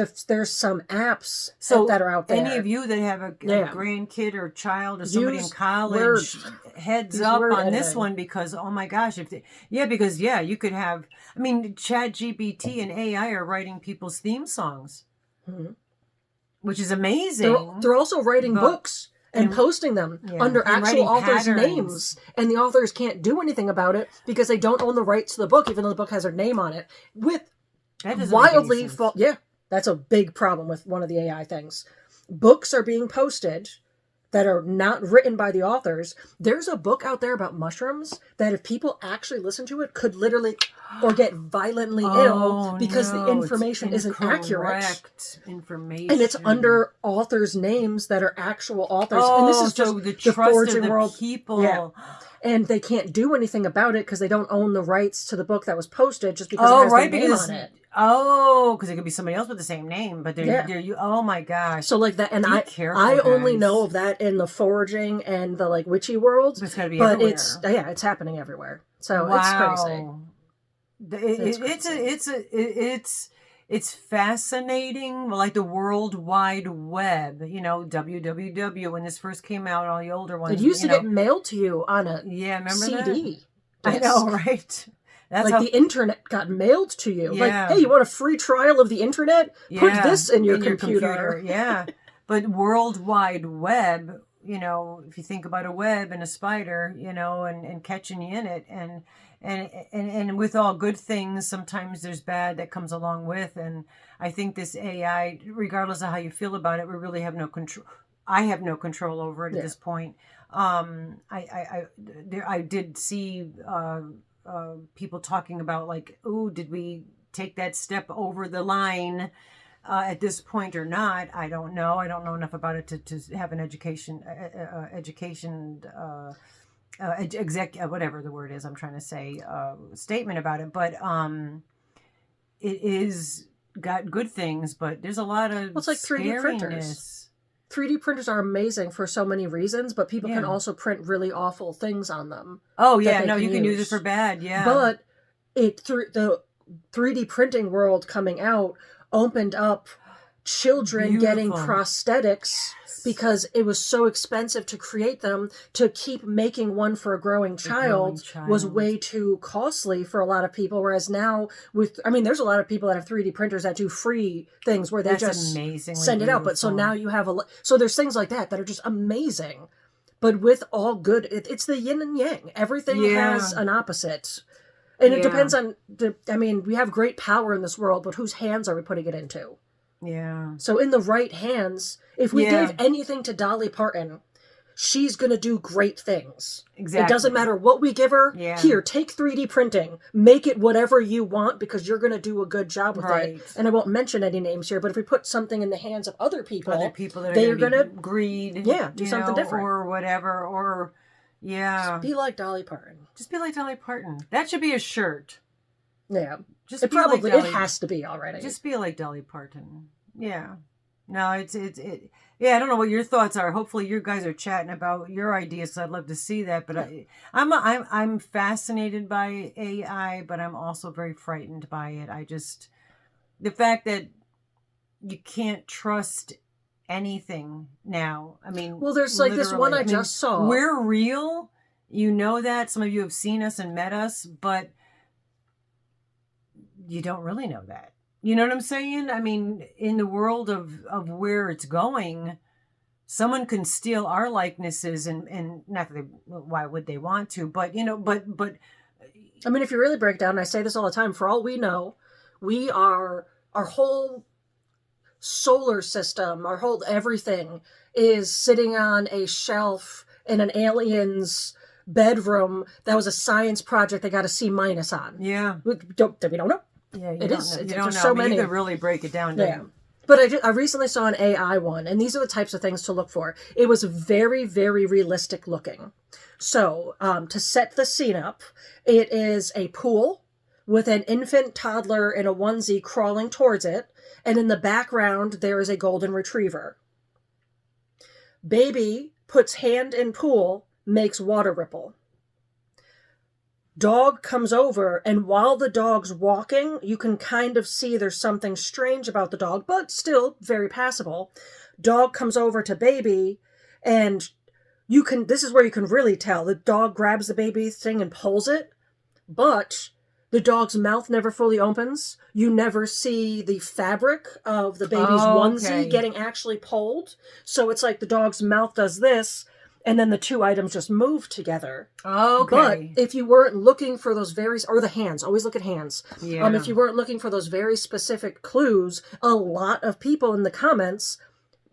some apps that are out there. Any of you that have a grandkid or child or somebody in college, heads up on editing. This one, because oh my gosh, because you could have. I mean, ChatGPT and AI are writing people's theme songs, which is amazing. They're also writing books. And posting them under actual authors' names. And the authors can't do anything about it because they don't own the rights to the book, even though the book has their name on it. With wildly that's a big problem with one of the AI things. Books are being posted that are not written by the authors. There's a book out there about mushrooms that if people actually listen to it could literally or get violently ill because the information isn't accurate. Information. And it's under authors' names that are actual authors. Oh, and this is so just the the trust forging of the world. people. Yeah. And they can't do anything about it because they don't own the rights to the book that was posted just because it has their name on it. Oh, because it could be somebody else with the same name, but they're you. Oh my gosh! So like that, and careful, I only guys. know of that in the foraging and the like witchy world. It's gotta be but everywhere. it's happening everywhere. So Wow. it's crazy. It's fascinating, like the World Wide Web. You know, WWW. When this first came out, all the older ones. It used to get mailed to you on a remember CD. That? I know, right? That's like how the internet got mailed to you. Yeah. Like, hey, you want a free trial of the internet? Put this in your computer. Yeah. But World Wide Web, you know, if you think about a web and a spider, you know, and catching you in it, and with all good things, sometimes there's bad that comes along with. And I think this AI, regardless of how you feel about it, we really have no control. I have no control over it at this point. I did see people talking about like, oh, did we take that step over the line at this point or not? I don't know. I don't know enough about it to have an whatever the word is I'm trying to say, statement about it. But it is got good things, but there's a lot of it's like 3D printers. 3D printers are amazing for so many reasons, but people can also print really awful things on them. Oh yeah, no, you can use it for bad, yeah. But through the 3D printing world coming out opened up children getting prosthetics because it was so expensive to create them. To keep making one for a growing child was way too costly for a lot of people. Whereas now there's a lot of people that have 3D printers that do free things where they just send it out. But so now you have so there's things like that are just amazing. But with all good, it's the yin and yang. Everything has an opposite. And it depends on we have great power in this world, but whose hands are we putting it into? Yeah. So in the right hands, if we gave anything to Dolly Parton, she's going to do great things. Exactly. It doesn't matter what we give her. Yeah. Here, take 3D printing. Make it whatever you want because you're going to do a good job with it. And I won't mention any names here, but if we put something in the hands of other people that are going to greed. Yeah, do something different. Or whatever. Or, just be like Dolly Parton. Just be like Dolly Parton. That should be a shirt. Yeah. It has to be already. Just be like Dolly Parton. Yeah. No, I don't know what your thoughts are. Hopefully you guys are chatting about your ideas, so I'd love to see that. But I'm fascinated by AI, but I'm also very frightened by it. The fact that you can't trust anything now. There's like this one I just saw. We're real. You know that. Some of you have seen us and met us, but you don't really know that. You know what I'm saying? In the world of where it's going, someone can steal our likenesses and not that why would they want to, but if you really break down, and I say this all the time, for all we know, our whole solar system, our whole everything is sitting on a shelf in an alien's bedroom that was a science project they got a C- on. Yeah. We don't know. Yeah, it is. You don't know. So many. You could really break it down. Yeah. But I recently saw an AI one, and these are the types of things to look for. It was very, very realistic looking. So, to set the scene up, it is a pool with an infant toddler in a onesie crawling towards it, and in the background, there is a golden retriever. Baby puts hand in pool, makes water ripple. Dog comes over, and while the dog's walking, you can kind of see there's something strange about the dog, but still very passable. Dog comes over to baby, and this is where you can really tell. The dog grabs the baby thing and pulls it, but the dog's mouth never fully opens. You never see the fabric of the baby's onesie getting actually pulled. So it's like the dog's mouth does this, and then the two items just move together. Okay. But if you weren't looking for those or the hands, always look at hands. Yeah. If you weren't looking for those very specific clues, a lot of people in the comments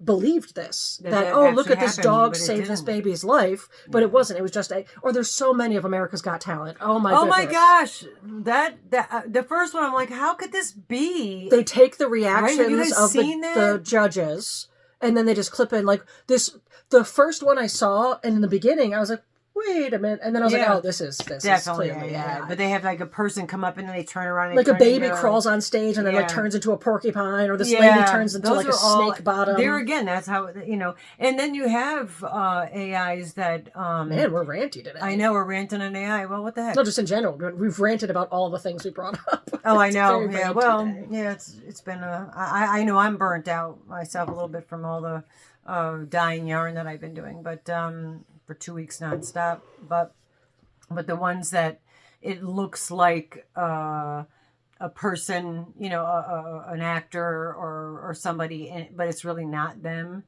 believed this, That that oh, look actually at this happened, dog but it saved this didn't. baby's life, but Yeah. it wasn't. It was just or there's so many of America's Got Talent. Oh my Oh my goodness. gosh, that the first one, I'm like, how could this be? They take the Right? Have you reactions guys of seen the that? judges, and then they just clip in like this. The first one I saw, and in the beginning, I was like, wait a minute, and then I was like, Yeah. oh, this is Definitely clearly AI. AI. But they have like a person come up and then they turn around and Like they a turn baby into, crawls on stage and then like Yeah. turns into a porcupine, or this lady Yeah, turns into those like a are all snake bottom. there again. That's how And then you have AIs that Man, we're ranty today. I know we're ranting on AI. Well, what the heck? Not just in general. We've ranted about all the things we brought up. Oh, I It's know. very Yeah. ranty Well, day. yeah. It's been I know I'm burnt out myself a little bit from all the dyeing yarn that I've been doing, but for 2 weeks nonstop. But the ones that it looks like a person, an actor or somebody, but it's really not them.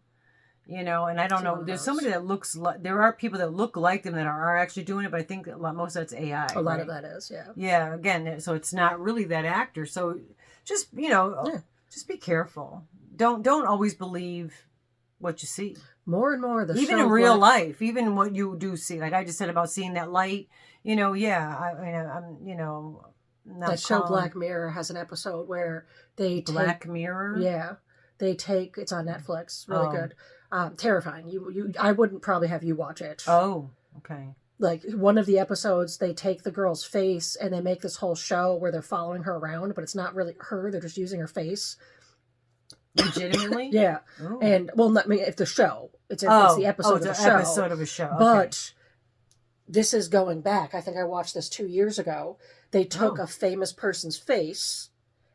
And I don't know. There's somebody that looks like, there are people that look like them that are actually doing it, but I think most of that's AI. A lot right? of that is, yeah. Yeah, again, so it's not really that actor. So just, just be careful. Don't always believe what you see. More and more, Even in real life, even what you do see. Like I just said about seeing that light, I'm not that show calling- Black Mirror has an episode where they take... Black Mirror? Yeah. They take... It's on Netflix. Really Oh. good. Terrifying. I wouldn't probably have you watch it. Oh, okay. Like, one of the episodes, they take the girl's face and they make this whole show where they're following her around, but it's not really her. They're just using her face. Legitimately? Yeah. Ooh. And, well, not me, if the show. It's the episode of the it's show. an episode of a show. Okay. But this is going back. I think I watched this 2 years ago. They took a famous person's face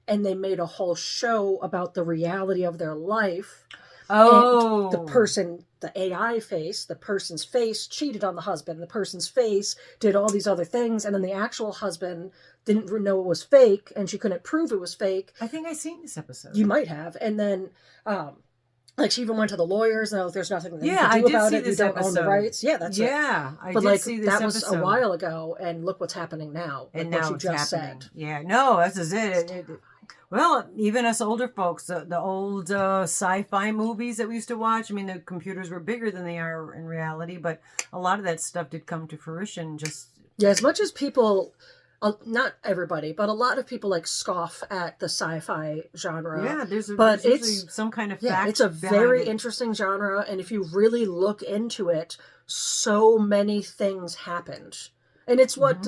and they made a whole show about the reality of their life. Oh. And the person, the AI face, the person's face cheated on the husband. The person's face did all these other things. And then the actual husband didn't know it was fake and she couldn't prove it was fake. I think I've seen this episode. You might have. And then, like, she even went to the lawyers. No, there's nothing that you can do about it. You don't own the rights. Yeah, that's it. Yeah, I but did like see this that was episode. a while ago, and look what's happening now. And like now what it's you just happening. said. Yeah, no, this is it. Well, even us older folks, the old sci-fi movies that we used to watch. I mean, the computers were bigger than they are in reality, but a lot of that stuff did come to fruition. Yeah, as much as people. Not everybody, but a lot of people like scoff at the sci-fi genre. Yeah, there's it's usually some kind of fact. It's a very interesting genre, and if you really look into it, so many things happened. And it's what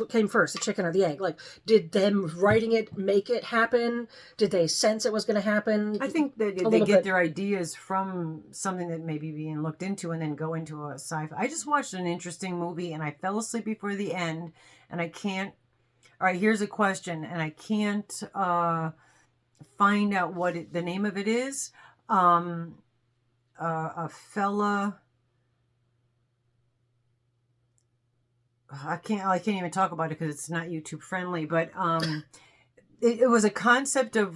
came first, the chicken or the egg? Like, did them writing it make it happen? Did they sense it was going to happen? I think that they get their ideas from something that may be being looked into and then go into a sci-fi. I just watched an interesting movie and I fell asleep before the end, and I can't. All right, here's a question, and I can't find out what the name of it is. A fella. I can't even talk about it because it's not YouTube friendly, but it was a concept of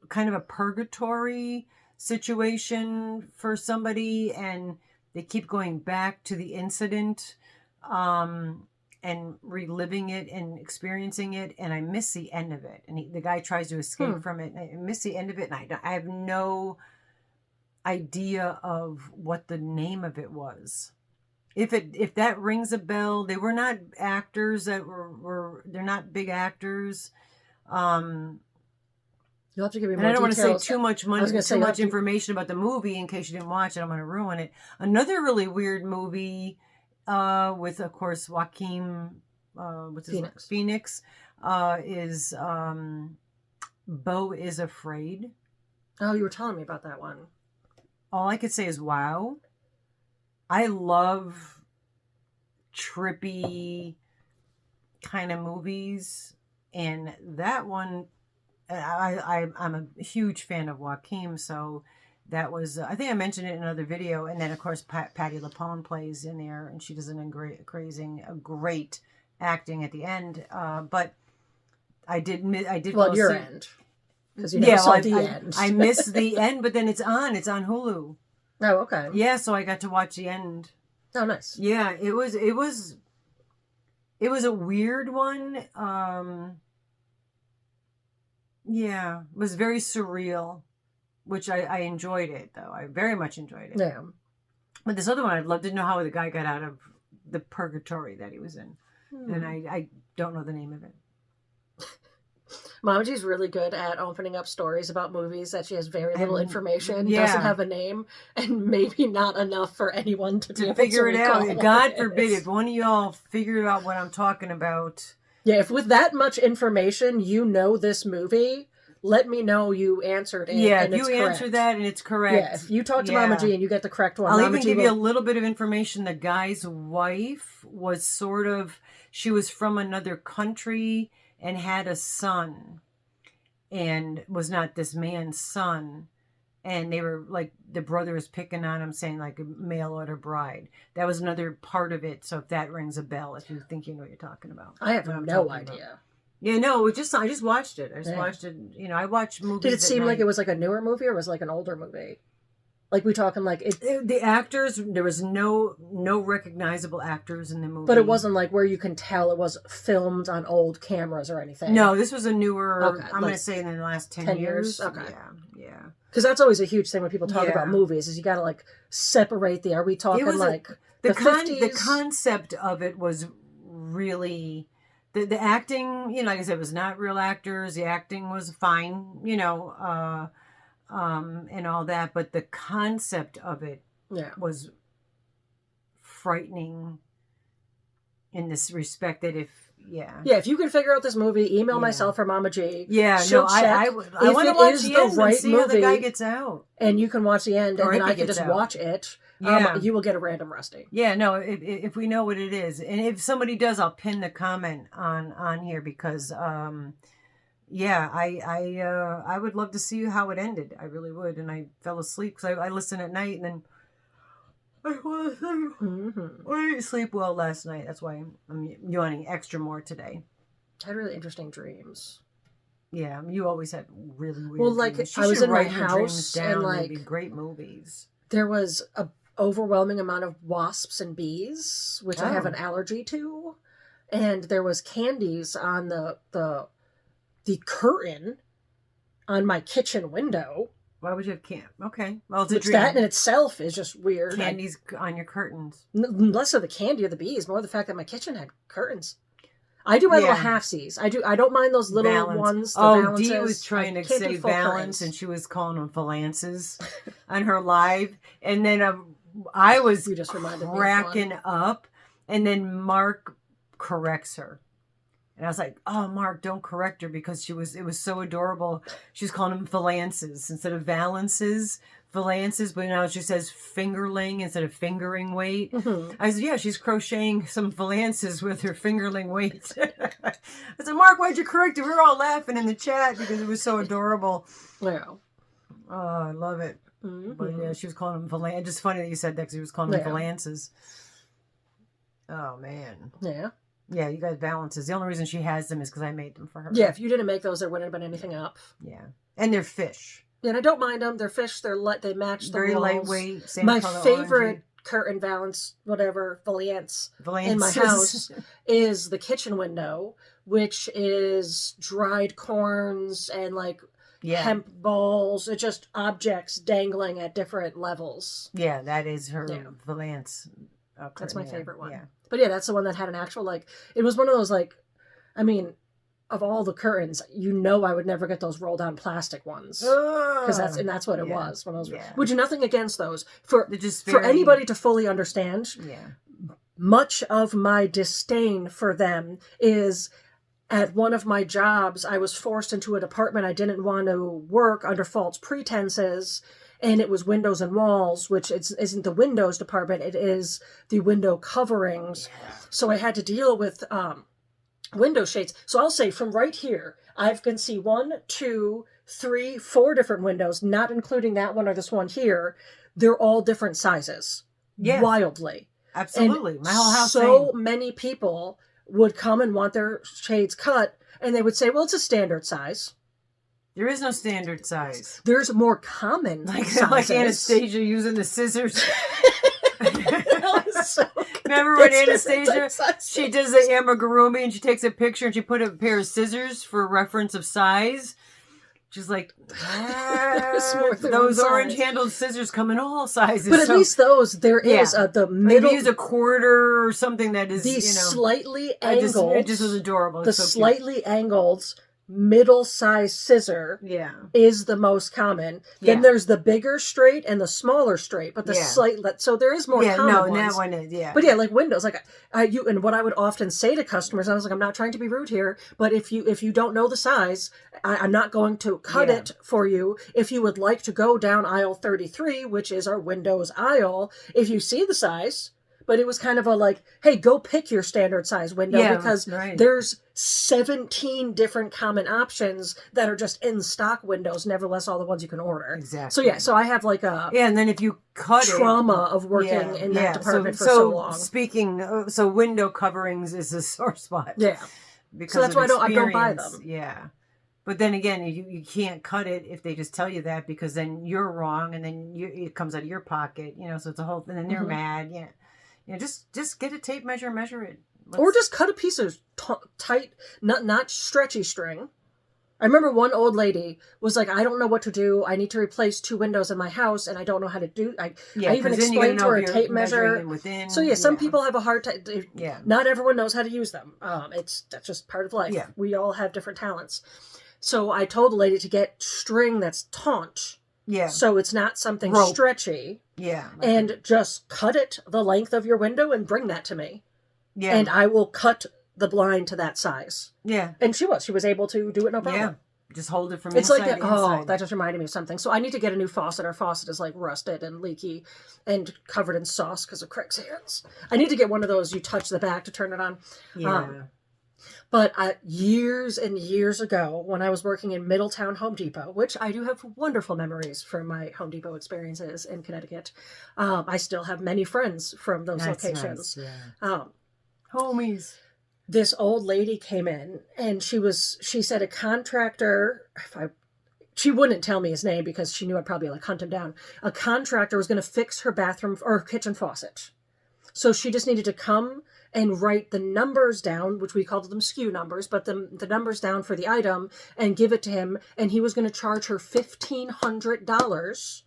kind of a purgatory situation for somebody, and they keep going back to the incident and reliving it and experiencing it, and I miss the end of it, and the guy tries to escape from it, and I miss the end of it, and I have no idea of what the name of it was. If that rings a bell, they were not actors they're not big actors. You'll have to give me more and I don't details. want to say too much information about the movie in case you didn't watch it. I'm going to ruin it. Another really weird movie with, of course, Joaquin Phoenix is Beau is Afraid. Oh, you were telling me about that one. All I could say is wow. I love trippy kind of movies, and that one, I'm a huge fan of Joaquin, so that was, I think I mentioned it in another video, and then of course Patti LuPone plays in there, and she does a great acting at the end, but I did Well, your end, because you never saw the end. I missed the end, but then it's on Hulu. Oh, okay. Yeah, so I got to watch the end. Oh, nice. Yeah, it was a weird one. Yeah, it was very surreal. which I enjoyed it though. I very much enjoyed it. Yeah. But this other one, I'd love to know how the guy got out of the purgatory that he was in, and I don't know the name of it. Mama G's really good at opening up stories about movies that she has very little information, yeah. doesn't have a name, and maybe not enough for anyone to be able figure to it out. recall God what it forbid is. if one of y'all figured out what I'm talking about. Yeah, if with that much information you know this movie, let me know you answered it. Yeah, and if it's you correct. answer that and it's correct. Yeah, if you talk to Mama G and you get the correct one, I'll Mama even G give you a little bit of information. The guy's wife was she was from another country and had a son and was not this man's son. And they were like, the brother was picking on him, saying like a mail order bride. That was another part of it. So if that rings a bell, if you think you know what you're talking about. I have no idea. About. Yeah, no, I just watched it. Watched it. You know, I watch movies. Did it seem like it was like a newer movie or was it like an older movie? Like we talking like it. The actors, there was no recognizable actors in the movie. But it wasn't like where you can tell it was filmed on old cameras or anything. No, this was a newer. Okay, I'm like going to say in the last 10 years. Okay. Yeah. Because that's always a huge thing when people talk about movies is you got to like separate are we talking like the 50s? The concept of it was really. The acting, you know, like I said, was not real actors. The acting was fine, you know, and all that. But the concept of it was frightening in this respect that if you can figure out this movie, email myself or Mama G. Yeah, she'll check I want to watch the end and see how the guy gets out. And you can watch the end, and then I can just watch it. Yeah. You will get a random Rusty. Yeah, no, if we know what it is. And if somebody does, I'll pin the comment on here because, I would love to see how it ended. I really would. And I fell asleep because I listened at night and then I didn't sleep well last night. That's why I'm yawning extra more today. I had really interesting dreams. Yeah, you always had really weird dreams. Like, I was in my house and like great movies. There was a overwhelming amount of wasps and bees, which I have an allergy to, and there was candies on the curtain on my kitchen window. Why would you have Okay, well, it's a dream. That in itself is just weird. Candies on your curtains. Less of the candy or the bees, more the fact that my kitchen had curtains. I do my little halfsies. I don't mind those little ones. Dee was trying to say valance, and she was calling them phalances on her live. And then I was cracking up, and then Mark corrects her. And I was like, oh, Mark, don't correct her because it was so adorable. She was calling them phalances instead of valances. Phalances, but now she says fingerling instead of fingering weight. Mm-hmm. I said, yeah, she's crocheting some phalances with her fingerling weight. I said, Mark, why'd you correct her? We were all laughing in the chat because it was so adorable. Yeah. Oh, I love it. Mm-hmm. But yeah, she was calling them phalances. Just funny that you said that because she was calling them phalances. Oh, man. Yeah. Yeah, you got balances. The only reason she has them is because I made them for her. Yeah, if you didn't make those, there wouldn't have been anything up. Yeah. And they're fish. Yeah, and I don't mind them. They're fish. They match the very walls. Lightweight. Same my color, favorite orangey. Curtain valance, whatever, valance in my house is the kitchen window, which is dried corns and like hemp balls. It's just objects dangling at different levels. Yeah, that is her valance. That's my favorite one. Yeah. But yeah, that's the one that had an actual like. It was one of those like, I mean. Of all the curtains, I would never get those roll down plastic ones because that's what it was. One of those, which nothing against those for anybody to fully understand. Yeah, much of my disdain for them is at one of my jobs. I was forced into a department I didn't want to work under false pretenses, and it was windows and walls, which isn't the windows department. It is the window coverings. Yeah. So I had to deal with. Window shades. So I'll say from right here, I can see 1, 2, 3, 4 different windows, not including that one or this one here. They're all different sizes. Yeah. Wildly. Absolutely. And my whole house. So many people would come and want their shades cut, and they would say, well, it's a standard size. There is no standard size. There's more common sizes. Like Anastasia using the scissors. So remember when Anastasia, she does the amigurumi and she takes a picture and she put a pair of scissors for reference of size? She's like, more than those one orange size." handled scissors come in all sizes. But at least those, there is the middle. Maybe use a quarter or something that is, the slightly angled. It just was adorable. The It's so slightly angled middle-sized scissor is the most common. Then there's the bigger straight and the smaller straight, but the so there is more common ones. That one is, But like windows, like and what I would often say to customers, I was like, I'm not trying to be rude here, but if you don't know the size, I'm not going to cut it for you. If you would like to go down aisle 33, which is our windows aisle, if you see the size. But it was kind of a like, hey, go pick your standard size window because there's 17 different common options that are just in stock windows, nevertheless all the ones you can order. Exactly. So I have like a and then if you cut trauma of working in that department for so long. So window coverings is a sore spot. Yeah. Because so that's why I don't buy them. Yeah. But then again, you can't cut it if they just tell you that, because then you're wrong and then it comes out of your pocket, so it's a whole thing, and then they're mad. Yeah. Just get a tape measure, measure it. Or just cut a piece of tight, not stretchy string. I remember one old lady was like, I don't know what to do. I need to replace 2 windows in my house, and I don't know how to do. I even explained to her a tape measure. So some people have a hard time. Not everyone knows how to use them. That's just part of life. Yeah. We all have different talents. So I told the lady to get string that's taut. Yeah. So it's not something stretchy. Yeah. And just cut it the length of your window and bring that to me. Yeah. And I will cut the blind to that size. Yeah. And she was able to do it no problem. Yeah. Just hold it from inside. It's like that. That just reminded me of something. So I need to get a new faucet. Our faucet is like rusted and leaky and covered in sauce because of Craig's hands. I need to get one of those. You touch the back to turn it on. Yeah. But years and years ago, when I was working in Middletown Home Depot, which I do have wonderful memories from my Home Depot experiences in Connecticut, I still have many friends from those locations. Nice, yeah. Homies. This old lady came in, and she said a contractor, she wouldn't tell me his name because she knew I'd probably hunt him down. A contractor was going to fix her bathroom or kitchen faucet. So she just needed to come and write the numbers down, which we called them SKU numbers, but the numbers down for the item, and give it to him. And he was going to charge her $1,500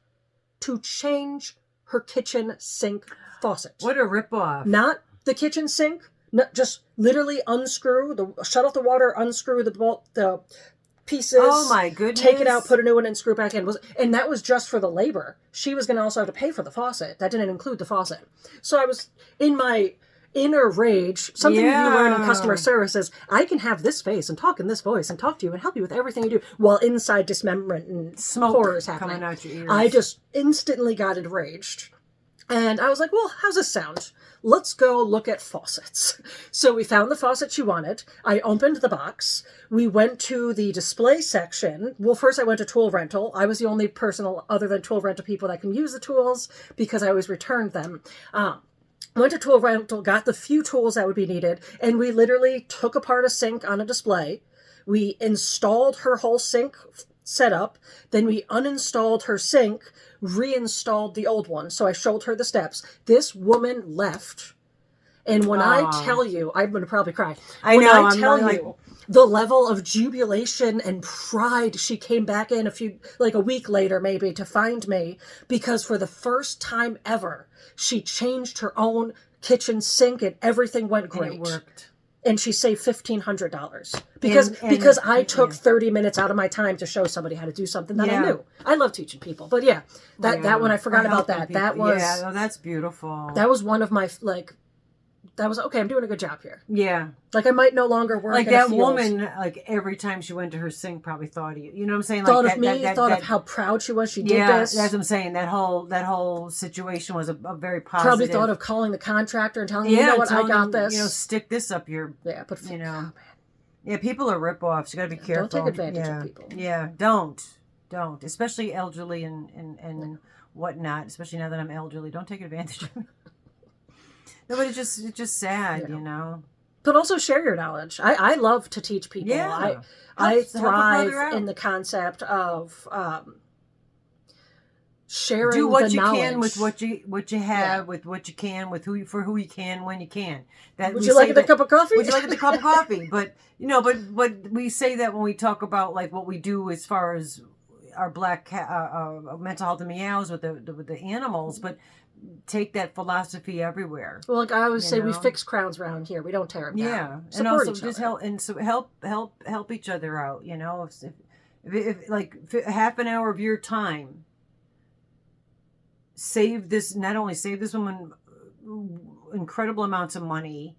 to change her kitchen sink faucet. What a ripoff. Not the kitchen sink, just literally shut off the water, unscrew the pieces. Oh my goodness. Take it out, put a new one in, screw it back in. And that was just for the labor. She was going to also have to pay for the faucet. That didn't include the faucet. So I was in my inner rage. Something you learn in customer service is I can have this face and talk in this voice and talk to you and help you with everything you do, while inside dismemberment and smoke horror is happening. Coming out your ears. I just instantly got enraged. And I was like, well, how's this sound? Let's go look at faucets. So we found the faucet she wanted. I opened the box. We went to the display section. Well, first I went to tool rental. I was the only person other than tool rental people that can use the tools because I always returned them. Went to tool rental, got the few tools that would be needed, and we literally took apart a sink on a display. We installed her whole sink setup. Then we uninstalled her sink, reinstalled the old one. So I showed her the steps. This woman left. And when I tell you, I'm going to probably cry. I tell you the level of jubilation and pride, she came back in a week later maybe to find me, because for the first time ever, she changed her own kitchen sink and everything went great. And it worked. And she saved $1,500 because I took 30 minutes out of my time to show somebody how to do something that I knew. I love teaching people, but that one I forgot about that. That was that's beautiful. That was one of my that was okay. I'm doing a good job here. Yeah, I might no longer work. Like that woman, every time she went to her sink, probably thought of you. You know what I'm saying? Thought of me. Thought of how proud she was. She did this. That's what I'm saying. That whole situation was a very positive. Probably thought of calling the contractor and telling him, you know what, I got this. Stick this up your. Yeah, but people are ripoffs. You got to be careful. Don't take advantage of people. Yeah, don't, especially elderly and whatnot. Especially now that I'm elderly, don't take advantage of me. No, but it's just sad, But also share your knowledge. I love to teach people. Yeah. I thrive in the concept of sharing do what the you knowledge. can with what you have, with what you can, with who you can when you can. That Would we you like say a cup of coffee? Would you like the cup of coffee? But but we say that when we talk about like what we do as far as our mental health and meows with the animals, but take that philosophy everywhere. Well, like I always say, we know? fix crowns around here. We don't tear them down. Yeah, and Support also each just other. help each other out. You know, if like half an hour of your time, not only save this woman incredible amounts of money.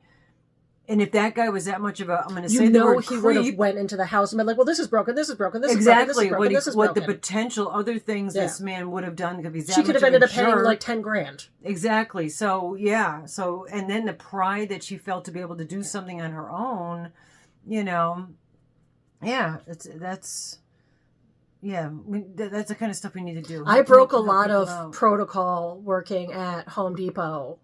And if that guy was that much of a, I'm going to say the word he would have creep, went into the house and been like, well, this is broken, this is broken, this exactly is broken, this is broken. what the potential other things this man would have done because he's that she could much have ended of up a paying jerk. like $10,000. Exactly. So yeah. So and then the pride that she felt to be able to do something on her own, you know, yeah, that's the kind of stuff we need to do. I broke a lot of protocol working at Home Depot,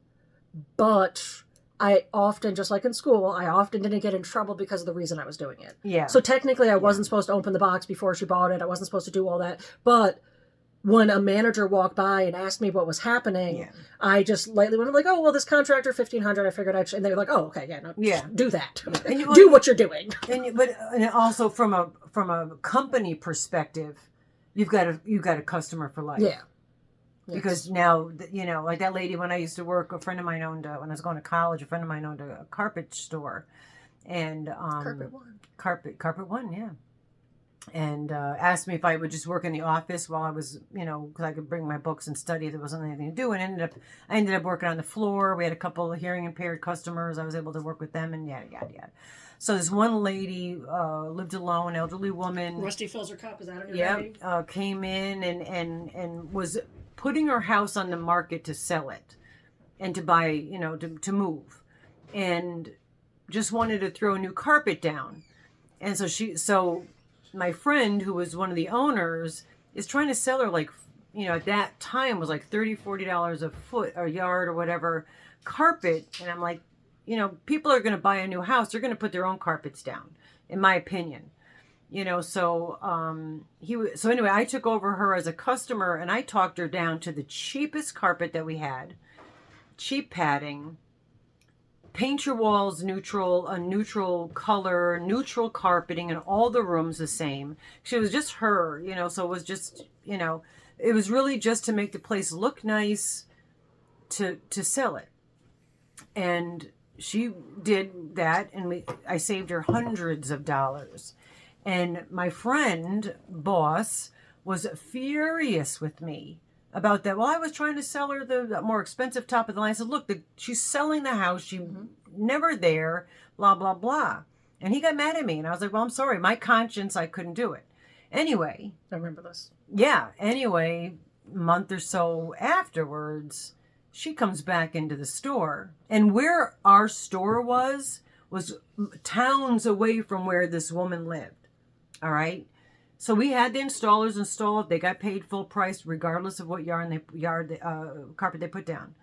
but I often, just like in school, I often didn't get in trouble because of the reason I was doing it. Yeah. So technically I wasn't supposed to open the box before she bought it. I wasn't supposed to do all that. But when a manager walked by and asked me what was happening, I just lightly went like, oh, well, this contractor, $1,500, I figured and they were like, oh, okay, do that. And do what you're doing. And also from a company perspective, you've got a customer for life. Yeah. Because now, you know, like that lady when I used to work, when I was going to college, a friend of mine owned a carpet store. And Carpet One, yeah. And asked me if I would just work in the office while I was, you know, because I could bring my books and study. There wasn't anything to do. And I ended up working on the floor. We had a couple of hearing impaired customers. I was able to work with them and yada, yada, yada. So this one lady lived alone, elderly woman. Rusty fills her cup. Is that her name? Came in and was putting her house on the market to sell it and to buy, you know, to move, and just wanted to throw a new carpet down. And so my friend, who was one of the owners, is trying to sell her, like, you know, at that time was like $30-$40 a foot or yard or whatever carpet. And I'm like, you know, people are going to buy a new house, they're going to put their own carpets down, in my opinion. You know, so anyway, I took over her as a customer and I talked her down to the cheapest carpet that we had, cheap padding, paint your walls neutral, a neutral color, neutral carpeting, and all the rooms the same. She was just her, you know, so it was just, you know, it was really just to make the place look nice to sell it. And she did that, and I saved her hundreds of dollars. And my friend, boss, was furious with me about that. Well, I was trying to sell her the more expensive top of the line. I said, look, she's selling the house. She never there, blah, blah, blah. And he got mad at me. And I was like, well, I'm sorry. My conscience, I couldn't do it. Anyway. I remember this. Yeah. Anyway, a month or so afterwards, she comes back into the store. And where our store was towns away from where this woman lived. All right. So we had the installers install it. They got paid full price regardless of what carpet they put down.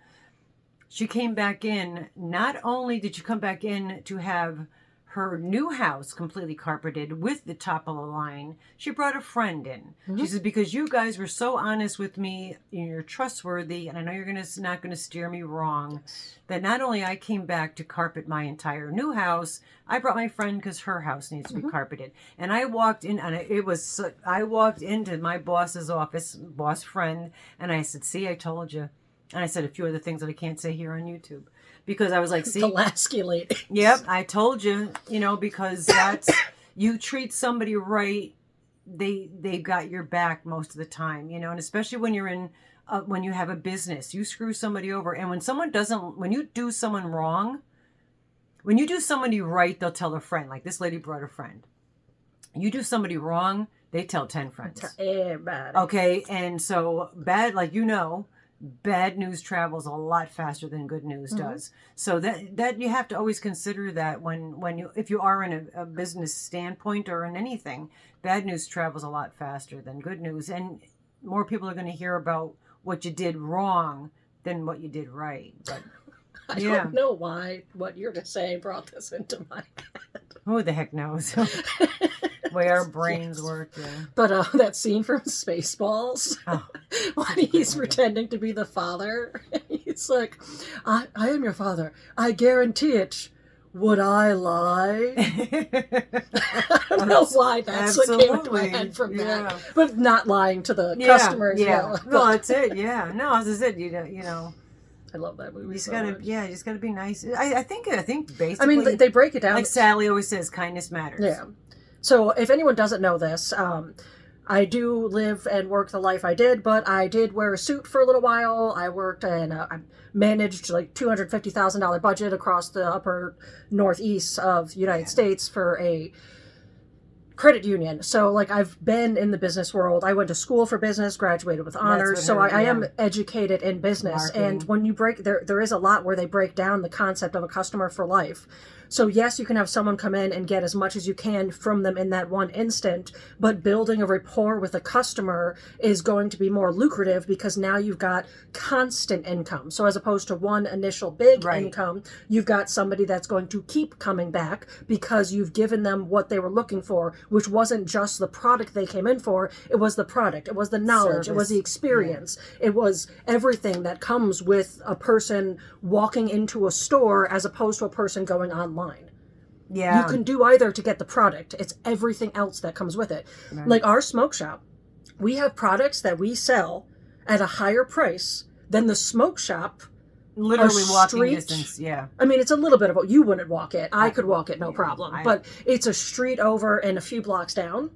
She came back in. Not only did she come back in to have her new house completely carpeted with the top of the line, she brought a friend in. Mm-hmm. She says, because you guys were so honest with me, you're trustworthy, and I know you're not going to steer me wrong, that not only I came back to carpet my entire new house, I brought my friend because her house needs to be carpeted. And I walked in, and I walked into my boss's office, boss friend, and I said, see, I told you. And I said a few other things that I can't say here on YouTube. Because I was like, see. The Lasky lady. Yep, I told you, you know, because that's, you treat somebody right, they've got your back most of the time, you know, and especially when you're in, when you have a business, you screw somebody over. And when you do someone wrong, when you do somebody right, they'll tell a friend. Like this lady brought a friend. You do somebody wrong, they tell 10 friends. Everybody. Okay, and so bad, like you know, bad news travels a lot faster than good news does. So that you have to always consider that if you are in a business standpoint or in anything, bad news travels a lot faster than good news, and more people are going to hear about what you did wrong than what you did right. But I don't know why what you're to say brought this into my head. Who the heck knows? way our brains Yes. work. Yeah. But that scene from Spaceballs, Oh, when he's pretending to be the father, he's like, I am your father. I guarantee it. Would I lie? I don't know why that's what came into my head from that. But not lying to the customers. Yeah. No. Well, that's it. Yeah. No, that's it. You know. I love that movie. You just so gotta, much. you just gotta be nice. I think basically. I mean, they break it down. Like Sally always says, kindness matters. Yeah. So if anyone doesn't know this, I do live and work the life I did, but I did wear a suit for a little while. I worked and I managed like $250,000 budget across the upper northeast of the United States for a credit union. So like I've been in the business world. I went to school for business, graduated with honors. So I am educated in business. Marketing. And when you break there is a lot where they break down the concept of a customer for life. So yes, you can have someone come in and get as much as you can from them in that one instant, but building a rapport with a customer is going to be more lucrative because now you've got constant income. So as opposed to one initial big income, you've got somebody that's going to keep coming back because you've given them what they were looking for, which wasn't just the product they came in for, it was the product, it was the knowledge, it was the experience, it was everything that comes with a person walking into a store as opposed to a person going online. Yeah. You can do either to get the product. It's everything else that comes with it. Right. Like our smoke shop, we have products that we sell at a higher price than the smoke shop. Literally walking distance, yeah. I mean, it's a little bit of you wouldn't walk it. I could walk it, no problem. But it's a street over and a few blocks down.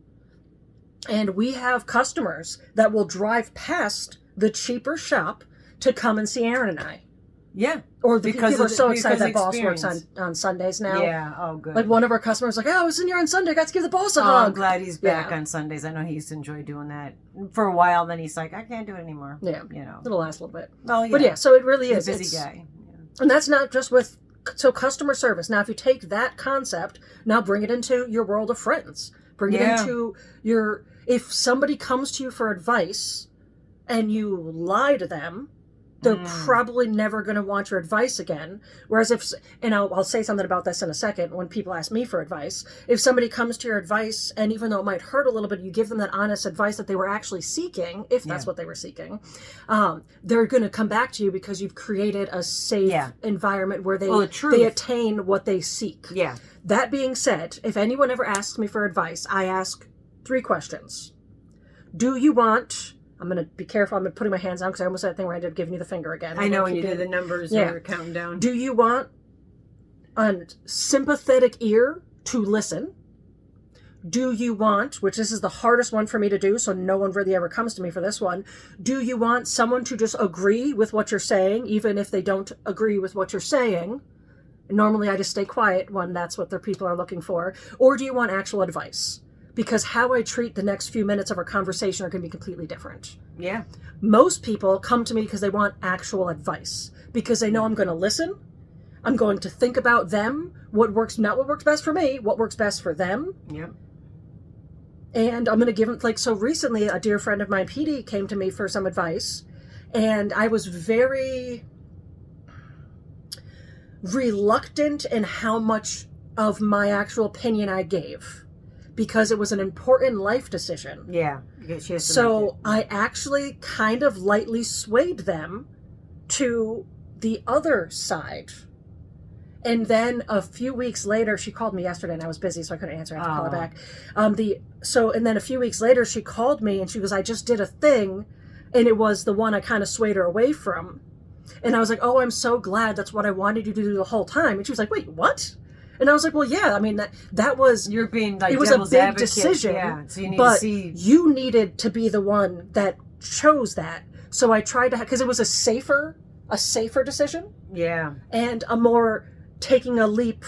And we have customers that will drive past the cheaper shop to come and see Aaron and I. Yeah. Or the people are so excited that boss works on Sundays now. Yeah, oh good. Like one of our customers like, I was in here on Sunday, I got to give the boss a hug. I'm glad he's back on Sundays. I know he used to enjoy doing that for a while, then he's like, I can't do it anymore. Yeah. You know. It'll last a little bit. Well, yeah. But yeah, so it really is. He's a busy guy. Yeah. And that's not just with customer service. Now if you take that concept, now bring it into your world of friends. Bring it into if somebody comes to you for advice and you lie to them, they're probably never going to want your advice again. Whereas and I'll say something about this in a second when people ask me for advice. If somebody comes to your advice, and even though it might hurt a little bit, you give them that honest advice that they were actually seeking, if that's what they were seeking, they're going to come back to you because you've created a safe environment where they attain what they seek. Yeah. That being said, if anyone ever asks me for advice, I ask 3 questions. Do you want... I'm going to be careful. I'm going to put my hands down because I almost said that thing where I ended up giving you the finger again. I know when you do the numbers or counting down. Do you want a sympathetic ear to listen? Do you want, which this is the hardest one for me to do, so no one really ever comes to me for this one. Do you want someone to just agree with what you're saying, even if they don't agree with what you're saying? Normally I just stay quiet when that's what their people are looking for. Or do you want actual advice? Because how I treat the next few minutes of our conversation are going to be completely different. Yeah. Most people come to me because they want actual advice. Because they know I'm going to listen. I'm going to think about them. Not what works best for me, what works best for them. Yeah. And I'm going to give them, so recently a dear friend of mine, Petey, came to me for some advice. And I was very reluctant in how much of my actual opinion I gave. Because it was an important life decision. Yeah. So I actually kind of lightly swayed them to the other side. And then a few weeks later, she called me yesterday and I was busy, so I couldn't answer. I had to call her back. And then a few weeks later, she called me and she goes, I just did a thing. And it was the one I kind of swayed her away from. And I was like, oh, I'm so glad. That's what I wanted you to do the whole time. And she was like, wait, what? And I was like, well, yeah, I mean, that was... You're being like, it was a big advocate. Decision, yeah. So you need to see... you needed to be the one that chose that. So I tried to... Because it was a safer decision. Yeah. And a more taking a leap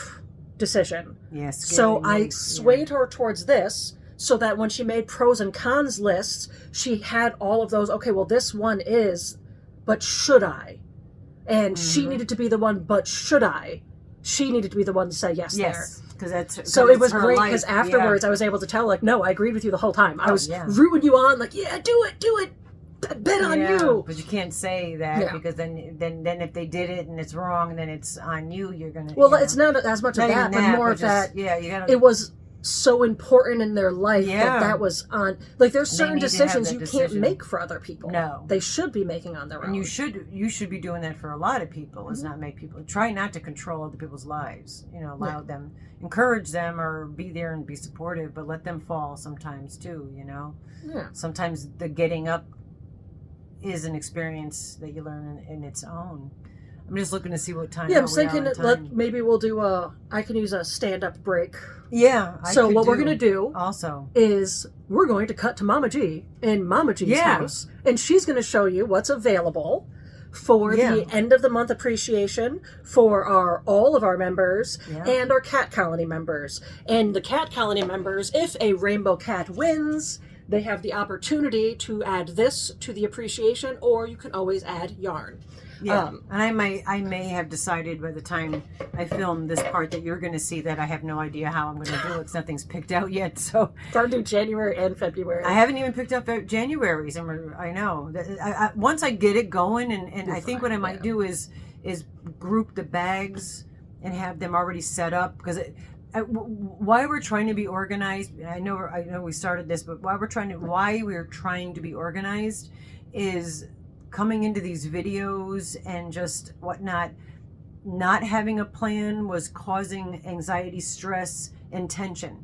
decision. Yes. So I swayed her towards this so that when she made pros and cons lists, she had all of those, okay, well, this one is, but should I? And she needed to be the one, but should I? She needed to be the one to say yes there. Because that's so it was great because afterwards I was able to tell no, I agreed with you the whole time. I was rooting you on do it, bet on you. But you can't say that because then if they did it and it's wrong and then it's on you, you're gonna. Well, it's not as much of that, but more of that. Yeah, you gotta. It was so important in their life that was on. Like, there's certain need to have decisions that you decision. can't make for other people. No. They should be making on their own. And you should be doing that for a lot of people, is not make people, try not to control other people's lives. You know, allow them, encourage them, or be there and be supportive, but let them fall sometimes too, you know? Yeah. Sometimes the getting up is an experience that you learn in its own. I'm just looking to see what time. Yeah, I'm thinking that maybe we'll do I can use a stand-up break. Yeah. So what we're going to do also is we're going to cut to Mama G in Mama G's house, and she's going to show you what's available for the end of the month appreciation for all of our members and our cat colony members. And the cat colony members, if a rainbow cat wins, they have the opportunity to add this to the appreciation, or you can always add yarn. Yeah, and I may have decided by the time I film this part that you're going to see that I have no idea how I'm going to do it, because nothing's picked out yet. So I'll do January and February. I haven't even picked up January's. I know. Once I get it going, and I think what I might do is group the bags and have them already set up, because why we're trying to be organized. I know we started this, but why we're trying to be organized is coming into these videos and just whatnot, not having a plan was causing anxiety, stress, and tension.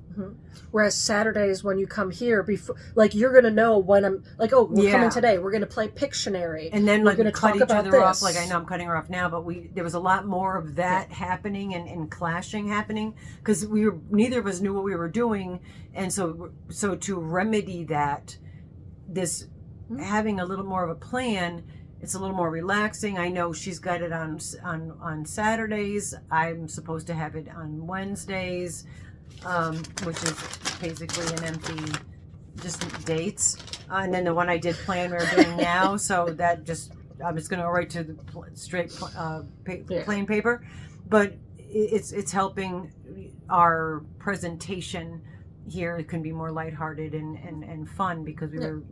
Whereas Saturdays, when you come here, before, like, you're gonna know when I'm like, oh, we're coming today. We're gonna play Pictionary, and then we're gonna cut talk each about other this. off. Like, I know I'm cutting her off now, but there was a lot more of that happening and clashing happening, because neither of us knew what we were doing, and so to remedy that, having a little more of a plan. It's a little more relaxing. I know she's got it on Saturdays. I'm supposed to have it on Wednesdays, which is basically an empty, just dates. And then the one I did plan we're doing now. So that I'm just going to go right to the straight plain paper. But it's helping our presentation here. It can be more lighthearted and fun, because we were,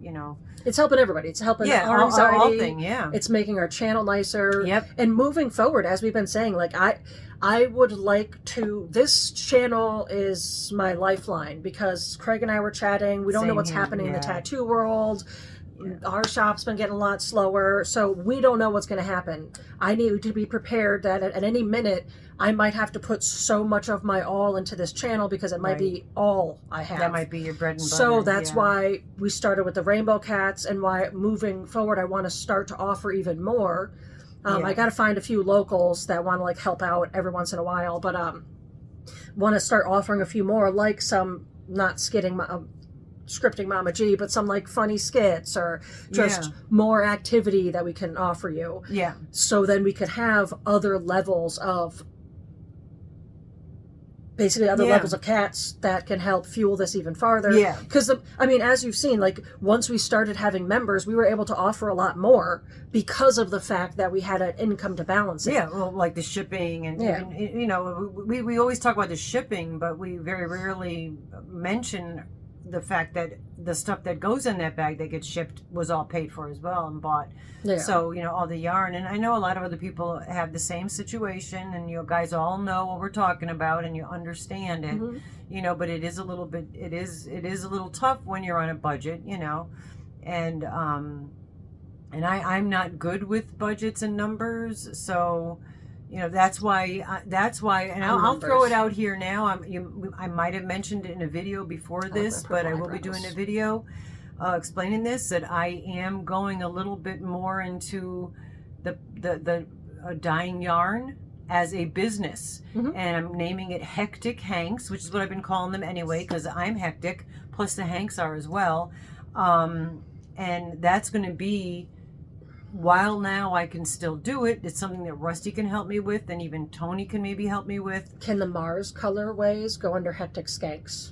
it's helping everybody. It's helping our anxiety. All thing, It's making our channel nicer. Yep. And moving forward, as we've been saying, like, I would like to, this channel is my lifeline, because Craig and I were chatting. We don't know what's happening in the tattoo world. Our shop's been getting a lot slower, so we don't know what's going to happen. I need to be prepared that at any minute I might have to put so much of my all into this channel, because it might be all I have. That might be your bread and butter. So that's why we started with the rainbow cats, and why moving forward I want to start to offer even more. I got to find a few locals that want to, like, help out every once in a while, but want to start offering a few more, like some, not scripting Mama G, but some, like, funny skits, or just more activity that we can offer you. Yeah. So then we could have other levels of, basically levels of cats that can help fuel this even farther. Yeah. Because, as you've seen, like, once we started having members, we were able to offer a lot more because of the fact that we had an income to balance it. Yeah, well, like the shipping and we always talk about the shipping, but we very rarely mention the fact that the stuff that goes in that bag that gets shipped was all paid for as well and bought. Yeah. So, all the yarn. And I know a lot of other people have the same situation, and you guys all know what we're talking about, and you understand it, but it is a little bit, it is a little tough when you're on a budget, and I'm not good with budgets and numbers. So, that's why, and I'll throw it out here now. I might have mentioned it in a video before this, but I will be doing a video explaining this, that I am going a little bit more into the dyeing yarn as a business, and I'm naming it Hectic Hanks, which is what I've been calling them anyway, because I'm hectic, plus the Hanks are as well, and that's going to be, while now I can still do it, it's something that Rusty can help me with, and even Tony can maybe help me with. Can the Mars colorways go under Hectic Skanks?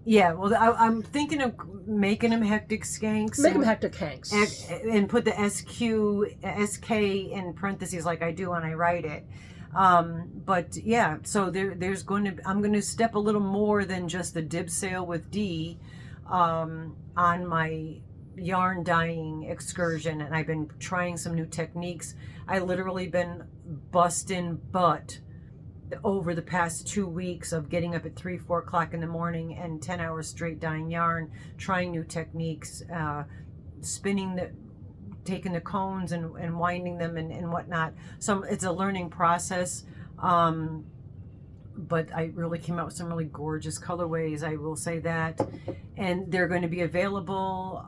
Yeah, well, I'm thinking of making them Hectic Skanks. Make them Hectic Hanks. And put the SK in parentheses like I do when I write it. But yeah, so I'm going to step a little more than just the dib sale with D on my yarn dyeing excursion, and I've been trying some new techniques. I literally been busting butt over the past 2 weeks of getting up at 3-4 o'clock in the morning and 10 hours straight dyeing yarn, trying new techniques, taking the cones and winding them and whatnot. So it's a learning process. But I really came out with some really gorgeous colorways, I will say that. And they're going to be available.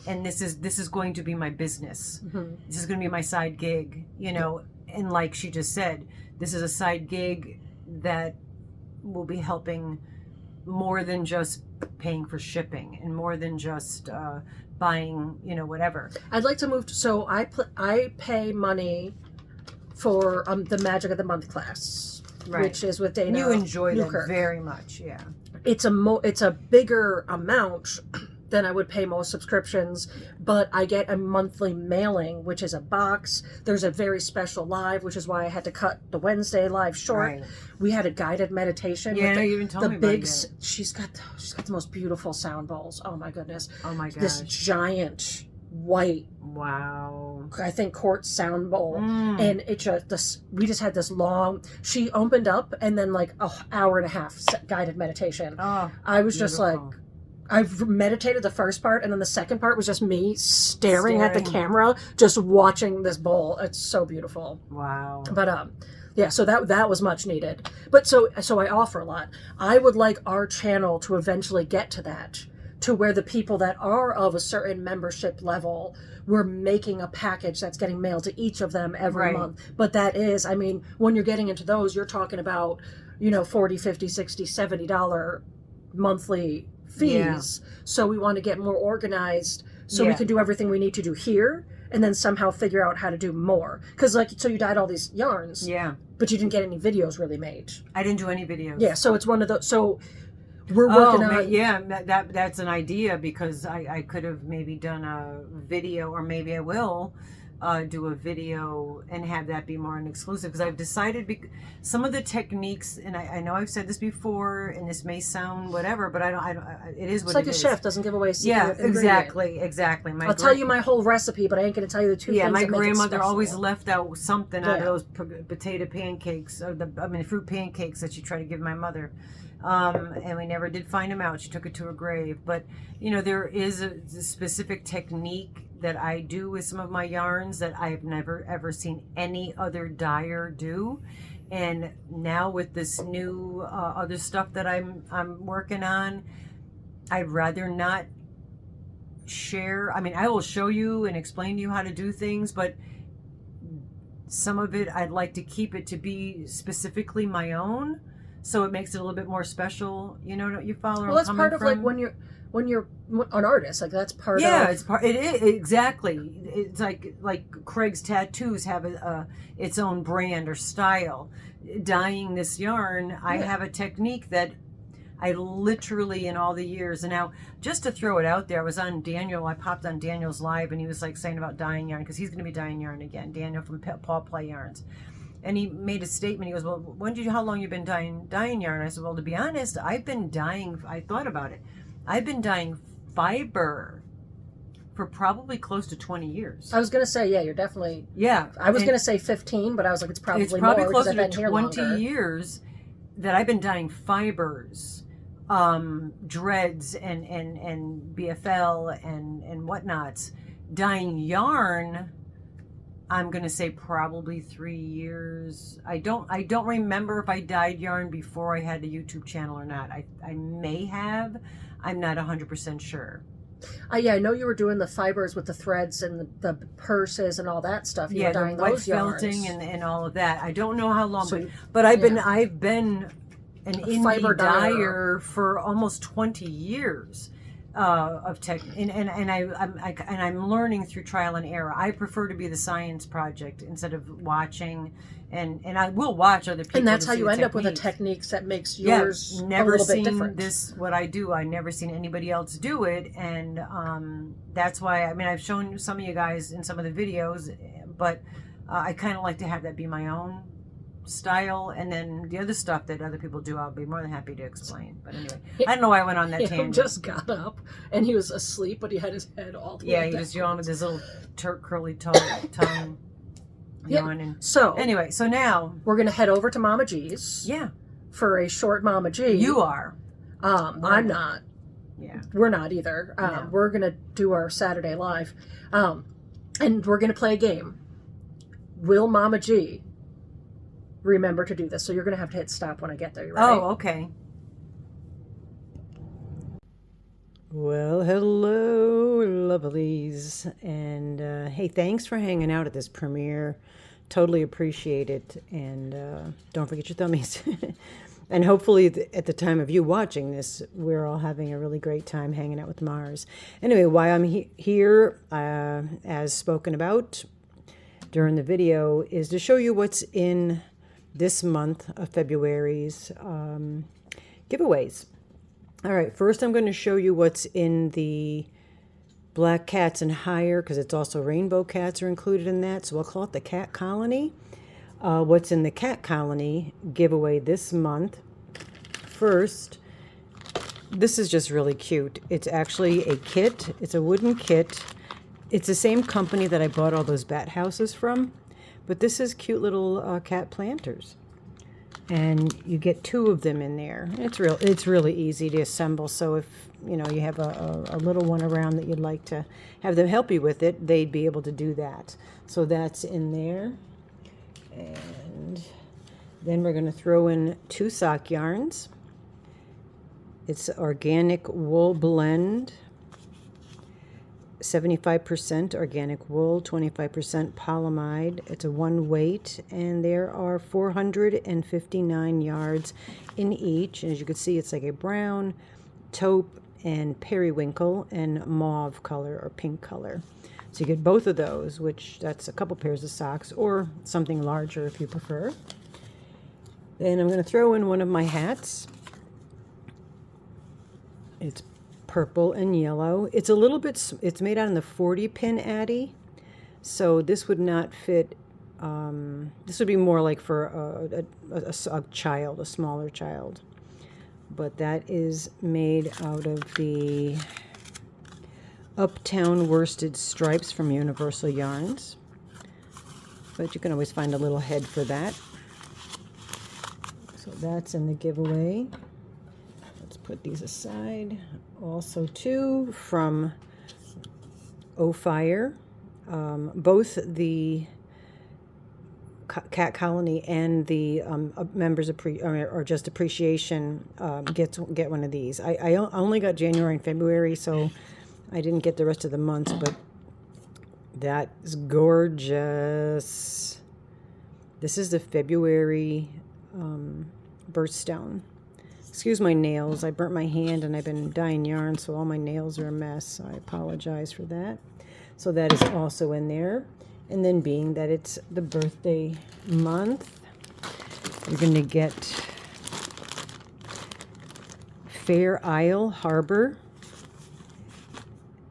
And this is going to be my business. Mm-hmm. This is going to be my side gig, and like she just said, this is a side gig that will be helping more than just paying for shipping and more than just buying, whatever. I'd like to move to, so I pay money for the Magic of the Month class, right, which is with Dana. You enjoy Newkirk. that very much, yeah. It's a bigger amount than I would pay most subscriptions, but I get a monthly mailing, which is a box. There's a very special live, which is why I had to cut the Wednesday live short. Right. We had a guided meditation. Yeah, with you even told me about it. She's got the most beautiful sound bowls. Oh my goodness. Oh my gosh. This giant white, wow, I think quartz sound bowl, and it just we just had this long. She opened up and then like an hour and a half guided meditation. Oh, I was just like, I've meditated the first part, and then the second part was just me staring at the camera, just watching this bowl. It's so beautiful. Wow. But yeah, so that was much needed. But so I offer a lot. I would like our channel to eventually get to that, to where the people that are of a certain membership level, we're making a package that's getting mailed to each of them every month. But that is, I mean, when you're getting into those, you're talking about, $40, $50, $60, $70 monthly fees. So we want to get more organized so we can do everything we need to do here and then somehow figure out how to do more. Because so you dyed all these yarns, but you didn't get any videos really made. I didn't do any videos. Yeah, so it's one of those. So we're working on. Yeah, that's an idea, because I could have maybe done a video, or maybe I will do a video and have that be more an exclusive, because I've decided some of the techniques, and I know I've said this before, and this may sound whatever, but I don't it is what it's like it a is. Chef doesn't give away a secret exactly. I'll tell you my whole recipe, but I ain't going to tell you the two things my that make it grandmother special. always left out something out of those potato pancakes, or fruit pancakes that she tried to give my mother. And we never did find them out. She took it to her grave. But, there is a specific technique that I do with some of my yarns that I've never, ever seen any other dyer do. And now with this new other stuff that I'm working on, I'd rather not share. I mean, I will show you and explain to you how to do things, but some of it I'd like to keep it to be specifically my own. So it makes it a little bit more special, you follow. Well, that's part of like when you're an artist, like that's part of. Yeah, it's part. It is exactly. It's like Craig's tattoos have its own brand or style. Dyeing this yarn, I have a technique that I literally, in all the years, and now just to throw it out there, I popped on Daniel's live, and he was like saying about dyeing yarn, because he's going to be dyeing yarn again. Daniel from Paw Play Yarns. And he made a statement. He goes, well, how long you been dyeing yarn? I said, well, to be honest, I've been dyeing, I thought about it. I've been dyeing fiber for probably close to 20 years. I was going to say, you're definitely. Yeah. I was going to say 15, but I was like, it's probably more, closer I've been to here 20 longer. years that I've been dyeing fibers, dreads and BFL and whatnots. Dyeing yarn, I'm going to say probably 3 years. I don't remember if I dyed yarn before I had a YouTube channel or not. I may have. I'm not 100% sure. I know you were doing the fibers with the threads and the purses and all that stuff. You were the dyeing white those yarns. felting and all of that. I don't know how long, but I've been an indie dyer for almost 20 years. Of tech, and I'm learning through trial and error. I prefer to be the science project instead of watching, and I will watch other people. And that's how you end up with the techniques that makes yours a little bit different. This what I do. I never seen anybody else do it, and that's why. I mean, I've shown some of you guys in some of the videos, but I kind of like to have that be my own style, and then the other stuff that other people do, I'll be more than happy to explain. But anyway, I don't know why I went on that tangent. He just got up and he was asleep, but he had his head all the way he was yawned with his little curly tongue. yawn. And So anyway, so now we're gonna head over to Mama G's. Yeah. For a short Mama G. You are. I'm not. Yeah. We're not either. No. We're gonna do our Saturday live, and we're gonna play a game. Will Mama G remember to do this? So you're gonna have to hit stop when I get there. You ready? Oh, okay. Well, hello, lovelies. And hey, thanks for hanging out at this premiere. Totally appreciate it. And don't forget your thummies. And hopefully at the time of you watching this, we're all having a really great time hanging out with Mars. Anyway, why I'm here, as spoken about during the video, is to show you what's in this month of February's giveaways. All right, first I'm going to show you what's in the Black Cats and Higher, because it's also rainbow cats are included in that, so we'll call it the Cat Colony. What's in the Cat Colony giveaway this month. First, this is just really cute. It's actually a kit. It's a wooden kit. It's the same company that I bought all those bat houses from, but this is cute little cat planters. And you get 2 of them in there. It's really easy to assemble. So if you have a little one around that you'd like to have them help you with it, they'd be able to do that. So that's in there. And then we're going to throw in 2 sock yarns. It's organic wool blend. 75% organic wool, 25% polyamide. It's a 1 weight, and there are 459 yards in each. And as you can see, it's like a brown, taupe, and periwinkle, and mauve color or pink color. So you get both of those, which that's a couple pairs of socks, or something larger if you prefer. Then I'm going to throw in one of my hats. It's purple and yellow. It's a little bit, it's made out of the 40 pin Addy, so this would not fit. This would be more like for a child, a smaller child, but that is made out of the Uptown worsted stripes from Universal Yarns, but you can always find a little head for that. So that's in the giveaway. Put these aside. Also 2 from Fire. Both the Cat Colony and the members or just appreciation get one of these. I only got January and February, so I didn't get the rest of the months, but that is gorgeous. This is the February birthstone. Excuse my nails. I burnt my hand and I've been dyeing yarn, so all my nails are a mess. I apologize for that. So that is also in there. And then being that it's the birthday month, you're going to get Fair Isle Harbor.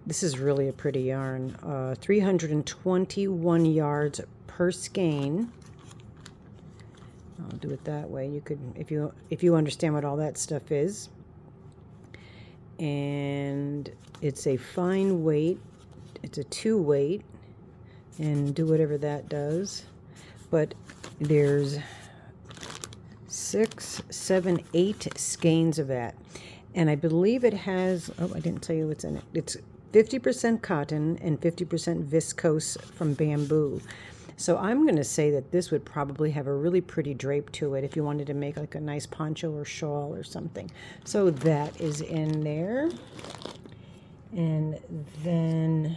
This is really a pretty yarn. 321 yards per skein. I'll do it that way. You could, if you understand what all that stuff is. And it's a fine weight. It's a 2 weight, and do whatever that does. But there's 6, 7, 8 skeins of that, and I believe it has. Oh, I didn't tell you what's in it. It's 50% cotton and 50% viscose from bamboo. So I'm going to say that this would probably have a really pretty drape to it if you wanted to make like a nice poncho or shawl or something. So that is in there. And then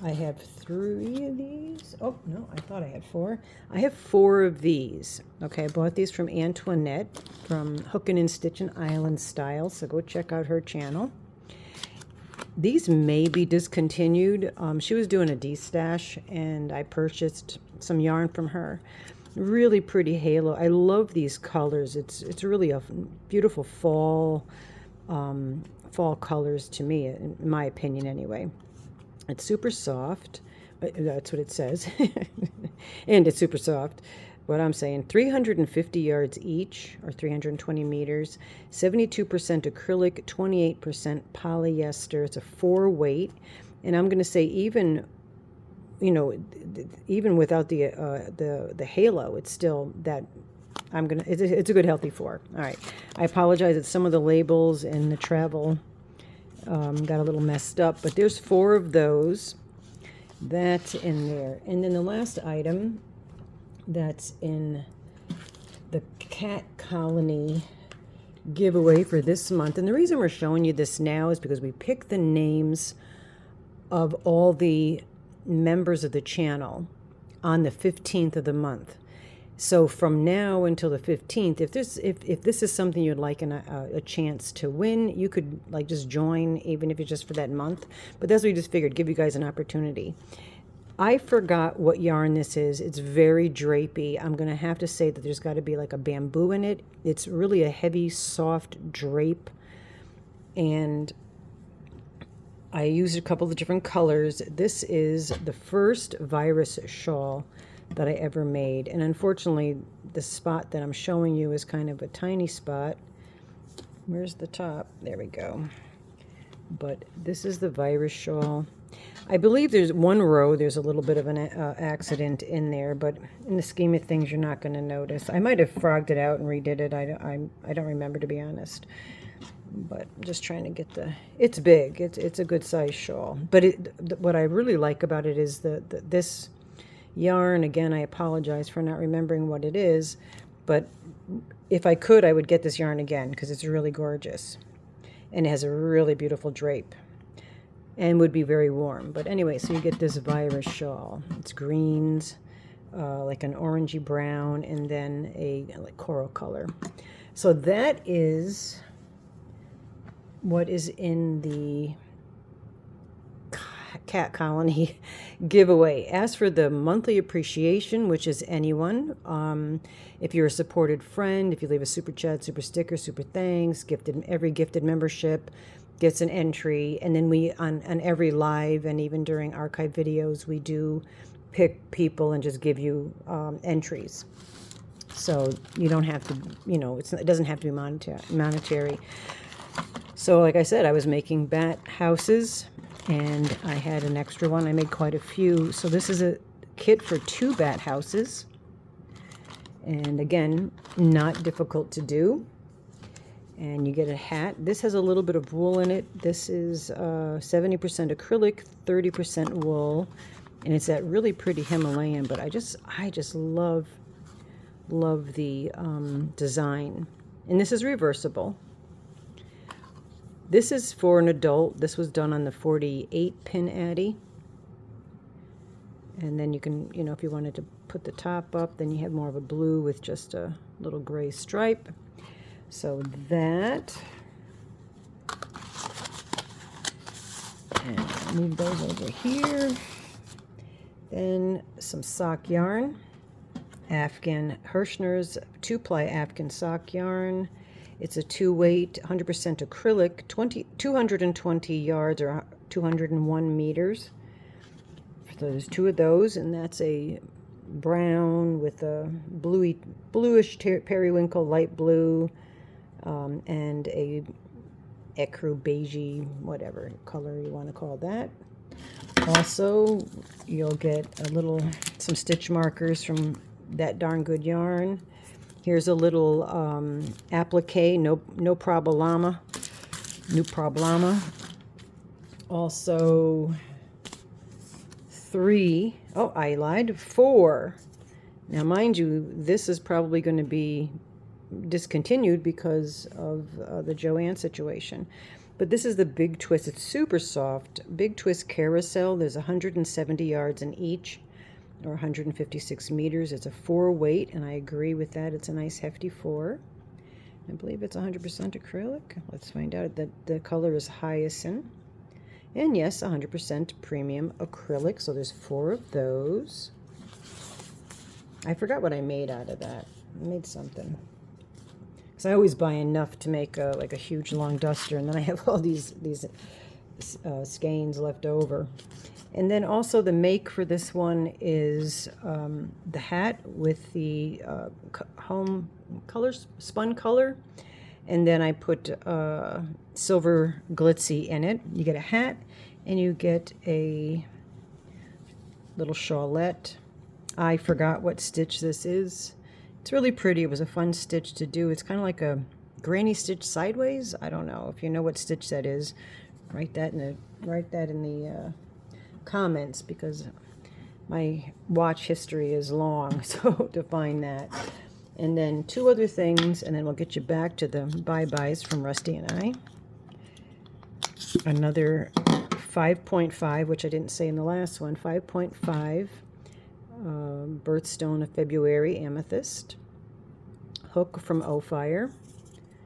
I have 3 of these. Oh, no, I thought I had 4. I have 4 of these. Okay, I bought these from Antoinette from Hookin' and Stitchin' Island Style, so go check out her channel. These may be discontinued. She was doing a de-stash, and I purchased some yarn from her. Really pretty halo. I love these colors. It's really a beautiful fall colors to me, in my opinion anyway. It's super soft. That's what it says. And it's super soft. What I'm saying, 350 yards each, or 320 meters, 72% acrylic, 28% polyester. It's a 4 weight. And I'm going to say even you know, even without the halo, it's still that it's a good healthy 4. All right. I apologize that some of the labels and the travel got a little messed up, but there's 4 of those. That's in there. And then the last item that's in the cat colony giveaway for this month. And the reason we're showing you this now is because we picked the names of all the members of the channel on the 15th of the month. So from now until the 15th, if this is something you'd like a chance to win, you could like just join, even if it's just for that month. But that's what we just figured, give you guys an opportunity. I forgot what yarn this is. It's very drapey. I'm going to have to say that there's got to be like a bamboo in it. It's really a heavy, soft drape. And I used a couple of different colors. This is the first virus shawl that I ever made. And unfortunately, the spot that I'm showing you is kind of a tiny spot. Where's the top? There we go. But this is the virus shawl. I believe there's one row, there's a little bit of an accident in there, but in the scheme of things, you're not going to notice. I might have frogged it out and redid it. I don't remember, to be honest. But I'm just trying to get it's big. It's a good size shawl. But what I really like about it is this yarn. Again, I apologize for not remembering what it is, but if I could, I would get this yarn again because it's really gorgeous. And it has a really beautiful drape. And would be very warm. But anyway, so you get this virus shawl. It's greens, like an orangey brown, and then a like coral color. So that is what is in the cat colony giveaway. As for the monthly appreciation, which is anyone, if you're a supported friend, if you leave a super chat, super sticker, super thanks, every gifted membership gets an entry. And then we on every live and even during archive videos, we do pick people and just give you entries. So you don't have to, you know, it doesn't have to be monetary. So like I said, I was making bat houses and I had an extra one. I made quite a few. So this is a kit for 2 bat houses. And again, not difficult to do. And you get a hat. This has a little bit of wool in it. This is 70% acrylic, 30% wool, and it's that really pretty Himalayan. But I just love the design. And this is reversible. This is for an adult. This was done on the 48 pin Addy. And then you can, you know, if you wanted to put the top up, then you have more of a blue with just a little gray stripe. So that, and move those over here. Then some sock yarn, Afghan Hirschner's 2-ply Afghan sock yarn. It's a 2-weight, 100% acrylic, 220 yards or 201 meters. So there's 2 of those, and that's a brown with a bluish periwinkle, light blue. And a ecru beigey, whatever color you want to call that. Also, you'll get some stitch markers from That Darn Good Yarn. Here's a little applique, no problema. Also, 3. Oh, I lied. 4. Now, mind you, this is probably going to be discontinued because of the Joanne situation. But this is the Big Twist. It's super soft. Big Twist Carousel. There's 170 yards in each, or 156 meters. It's a 4-weight, and I agree with that. It's a nice hefty 4. I believe it's 100% acrylic. Let's find out. The color is Hyacinth. And yes, 100% premium acrylic. So there's 4 of those. I forgot what I made out of that. I made something. Because I always buy enough to make like a huge long duster, and then I have all these skeins left over. And then also the make for this one is the hat with the home colors, spun color, and then I put silver glitzy in it. You get a hat, and you get a little shawlette. I forgot what stitch this is. It's really pretty. It was a fun stitch to do. It's kind of like a granny stitch sideways. I don't know. If you know what stitch that is, write that in the comments, because my watch history is long, so to find that. And then 2 other things, and then we'll get you back to the bye-byes from Rusty and I. Another 5.5, which I didn't say in the last one, 5.5 birthstone of February amethyst. Hook from O-Fire.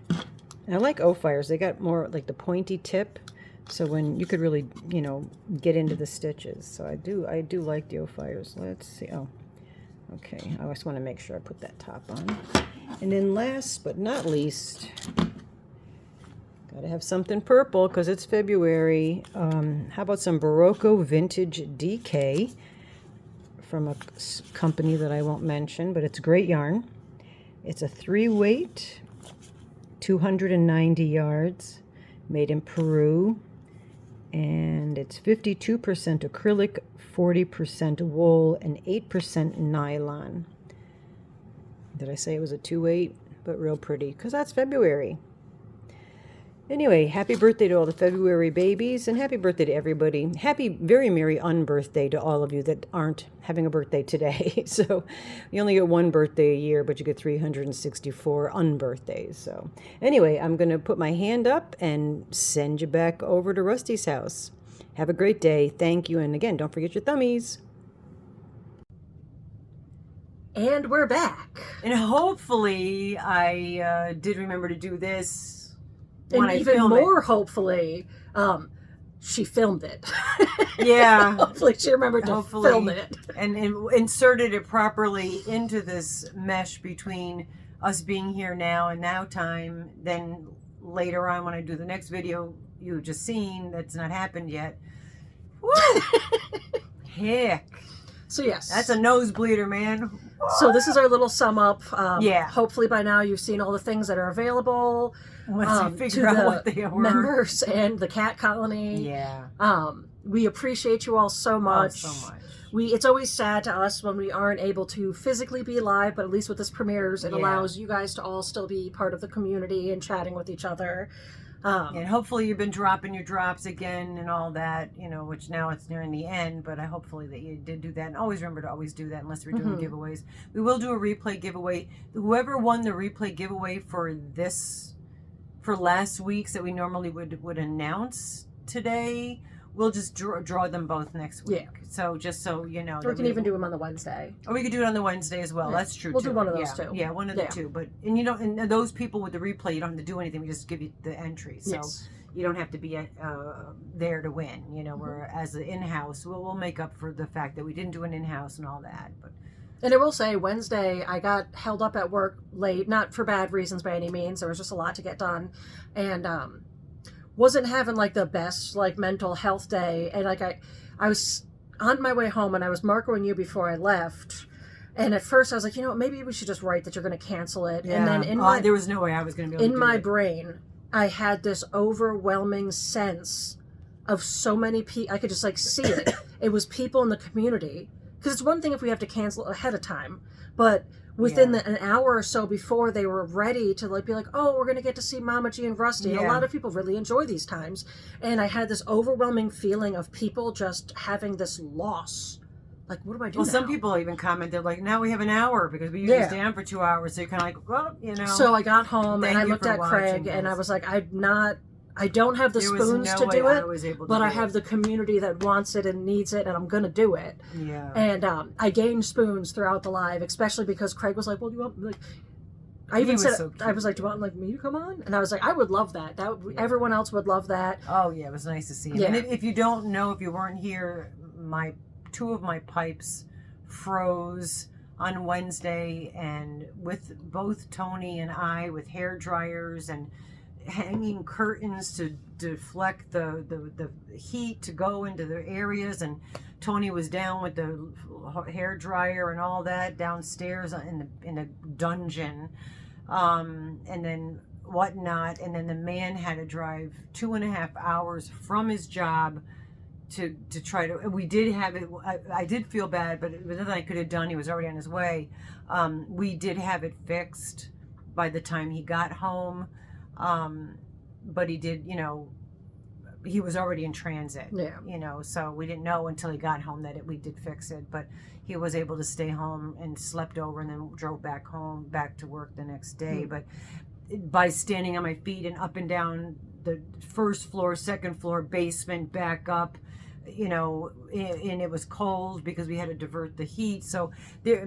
And I like O-Fires. They got more like the pointy tip, so when you could really, you know, get into the stitches. So I do like the O-Fires. Let's see. Oh, okay. I just want to make sure I put that top on. And then last but not least, gotta have something purple because it's February. How about some Barocco Vintage DK from a company that I won't mention, but it's great yarn. It's a 3-weight, 290 yards, made in Peru, and it's 52% acrylic, 40% wool, and 8% nylon. Did I say it was a 2-weight? But real pretty, because that's February. Anyway, happy birthday to all the February babies, and happy birthday to everybody. Happy, very merry unbirthday to all of you that aren't having a birthday today. So you only get 1 birthday a year, but you get 364 unbirthdays. So anyway, I'm going to put my hand up and send you back over to Rusty's house. Have a great day. Thank you. And again, don't forget your thummies. And we're back. And hopefully I did remember to do this. And even more, hopefully, she filmed it. Yeah. Hopefully she remembered to film it. And inserted it properly into this mesh between us being here now and now time. Then later on when I do the next video you just seen, that's not happened yet. Woo! Heck. So yes. That's a nosebleeder, man. So this is our little sum up. Yeah. Hopefully by now you've seen all the things that are available. Once you figure out what they are. Members and the cat colony. Yeah. We appreciate you all so much. Oh, so much. It's always sad to us when we aren't able to physically be live, but at least with this premieres, it allows you guys to all still be part of the community and chatting with each other. And hopefully you've been dropping your drops again and all that, you know, which now it's nearing the end, but I hopefully that you did do that. And always remember to always do that unless we're doing giveaways. We will do a replay giveaway. Whoever won the replay giveaway for last week's that we normally would announce today, we'll just draw them both next week. Yeah. So just so you know. Or we can even do them on the Wednesday. Or we could do it on the Wednesday as well. Yeah. That's true. We'll do one of those too. Yeah, one of the two. But and you don't, and those people with the replay, you don't have to do anything. We just give you the entry. So you don't have to be there to win. You know, whereas the in-house, we'll make up for the fact that we didn't do an in-house and all that. But. And I will say, Wednesday, I got held up at work late, not for bad reasons by any means. There was just a lot to get done. And wasn't having, like, the best, like, mental health day. And, like, I was on my way home, and I was marking you before I left. And at first, I was like, you know what, maybe we should just write that you're going to cancel it. Yeah. And then there was no way I was going to be able to do it. In my brain, I had this overwhelming sense of so many people. I could just, like, see it. It was people in the community. Because it's one thing if we have to cancel ahead of time, but within an hour or so before, they were ready to be like, oh, we're going to get to see Mama G and Rusty. And a lot of people really enjoy these times. And I had this overwhelming feeling of people just having this loss. Like, what do I do now? Some people even commented, like, now we have an hour because we usually stay on for 2 hours. So you're kind of like, well, you know. So I got home and I looked at Craig and I was like, I don't have the spoons to do it, but I have the community that wants it and needs it, and I'm going to do it. Yeah. And I gained spoons throughout the live, especially because Craig was like, well, do you want, like, I even said, so I was like, do you want, like, me to come on? And I was like, I would love that. Everyone else would love that. Oh, yeah, it was nice to see him. Yeah. And if you don't know, if you weren't here, two of my pipes froze on Wednesday, and with both Tony and I, with hair dryers and hanging curtains to deflect the heat to go into the areas, and Tony was down with the hair dryer and all that downstairs in the dungeon, and then whatnot, and then the man had to drive 2.5 hours from his job to try to. We did have it. I did feel bad, but there's nothing I could have done. He was already on his way. We did have it fixed by the time he got home, but he did. He was already in transit. Yeah. So we didn't know until he got home that we did fix it. But he was able to stay home and slept over, and then drove back home, back to work the next day. But by standing on my feet and up and down the first floor, second floor, basement, back up, and it was cold because we had to divert the heat. So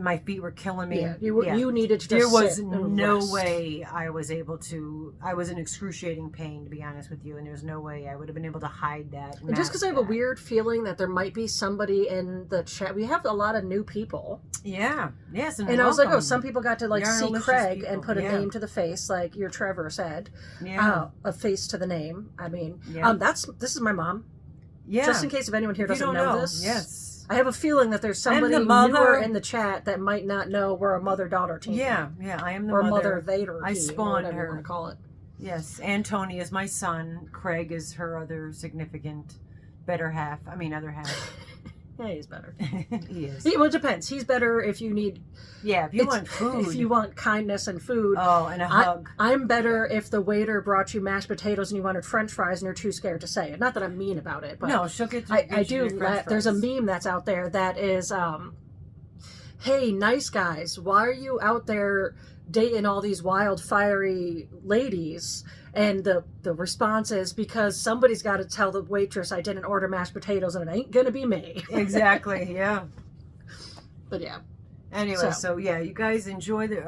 my feet were killing me. Yeah, you needed to just There was sit and no rest. way I was able to. I was in excruciating pain, to be honest with you, and there's no way I would have been able to hide that. And just because I have a weird feeling that there might be somebody in the chat. We have a lot of new people. Yeah. Yes. And I was like, some people got to You're see malicious Craig people. and put a Yeah. name to the face, like your Trevor said. Yeah. A face to the name. I mean, Yeah. this is my mom. Yeah. Just in case if anyone here If you doesn't don't know know, this. yes. I have a feeling that there's somebody the mother. newer in the chat that might not know we're a mother-daughter team. Yeah. I am the Or mother. mother-vader I team, spawned or whatever her. you want to call it. Yes. Antony is my son. Craig is her other significant, other half. Yeah, he's better. He is. Well, it depends. He's better if you need... Yeah, if you want food. If you want kindness and food. Oh, and a hug. I'm better if the waiter brought you mashed potatoes and you wanted French fries and you're too scared to say it. Not that I'm mean about it, but No, she'll get to I do. There's a meme that's out there that is, hey, nice guys, why are you out there dating all these wild, fiery ladies? And the response is, because somebody's got to tell the waitress I didn't order mashed potatoes and it ain't gonna be me. Exactly, yeah. But yeah. Anyway, so yeah, you guys enjoy the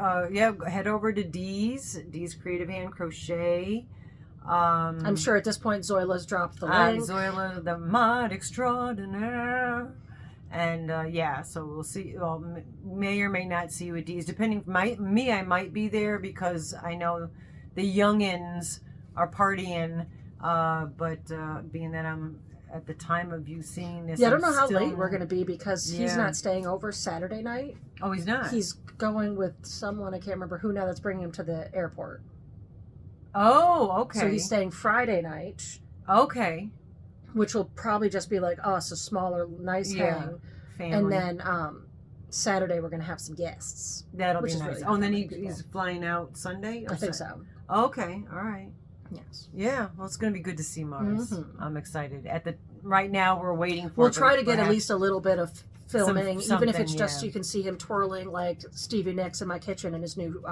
head over to Dee's Creative Hand Crochet. I'm sure at this point Zoila's dropped the link. Zoila, the mod extraordinaire. And so we'll see. Well, may or may not see you at Dee's. Depending, I might be there because I know the youngins are partying. But being that I'm at the time of you seeing this, I don't know how late we're going to be because he's Yeah. not staying over Saturday night. Oh, he's not. He's going with someone, I can't remember who now, that's bringing him to the airport. Oh, okay. So he's staying Friday night, Okay. which will probably just be like us, a smaller, nice hang. Family. And then Saturday we're going to have some guests. That'll which be is nice. really and then nice. he's flying out Sunday? I think so. Okay, all right. Yes. Yeah, well, it's going to be good to see Mars. Mhm. I'm excited. Right now, we're waiting for. We'll try to get at least a little bit of filming, even if it's something, just you can see him twirling like Stevie Nicks in my kitchen in his new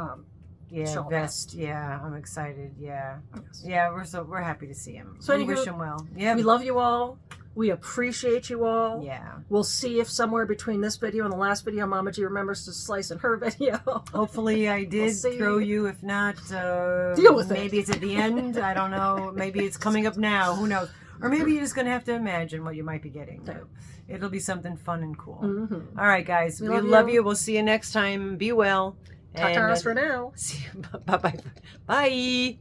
shawl vest. Yeah, I'm excited. Yeah, Yes. yeah, we're happy to see him. So we anywho, wish him well. Yeah, We love you all. We appreciate you all. Yeah. We'll see if somewhere between this video and the last video, Mama G remembers to slice in her video. Hopefully I did see. throw you. If not, Deal with it. Maybe it's at the end. I don't know. Maybe it's coming up now. Who knows? Or maybe you're just going to have to imagine what you might be getting. No. It'll be something fun and cool. Mm-hmm. All right, guys. We love love you. you. We'll see you next time. Be well. Ta-ta for now. See you. Bye-bye. Bye.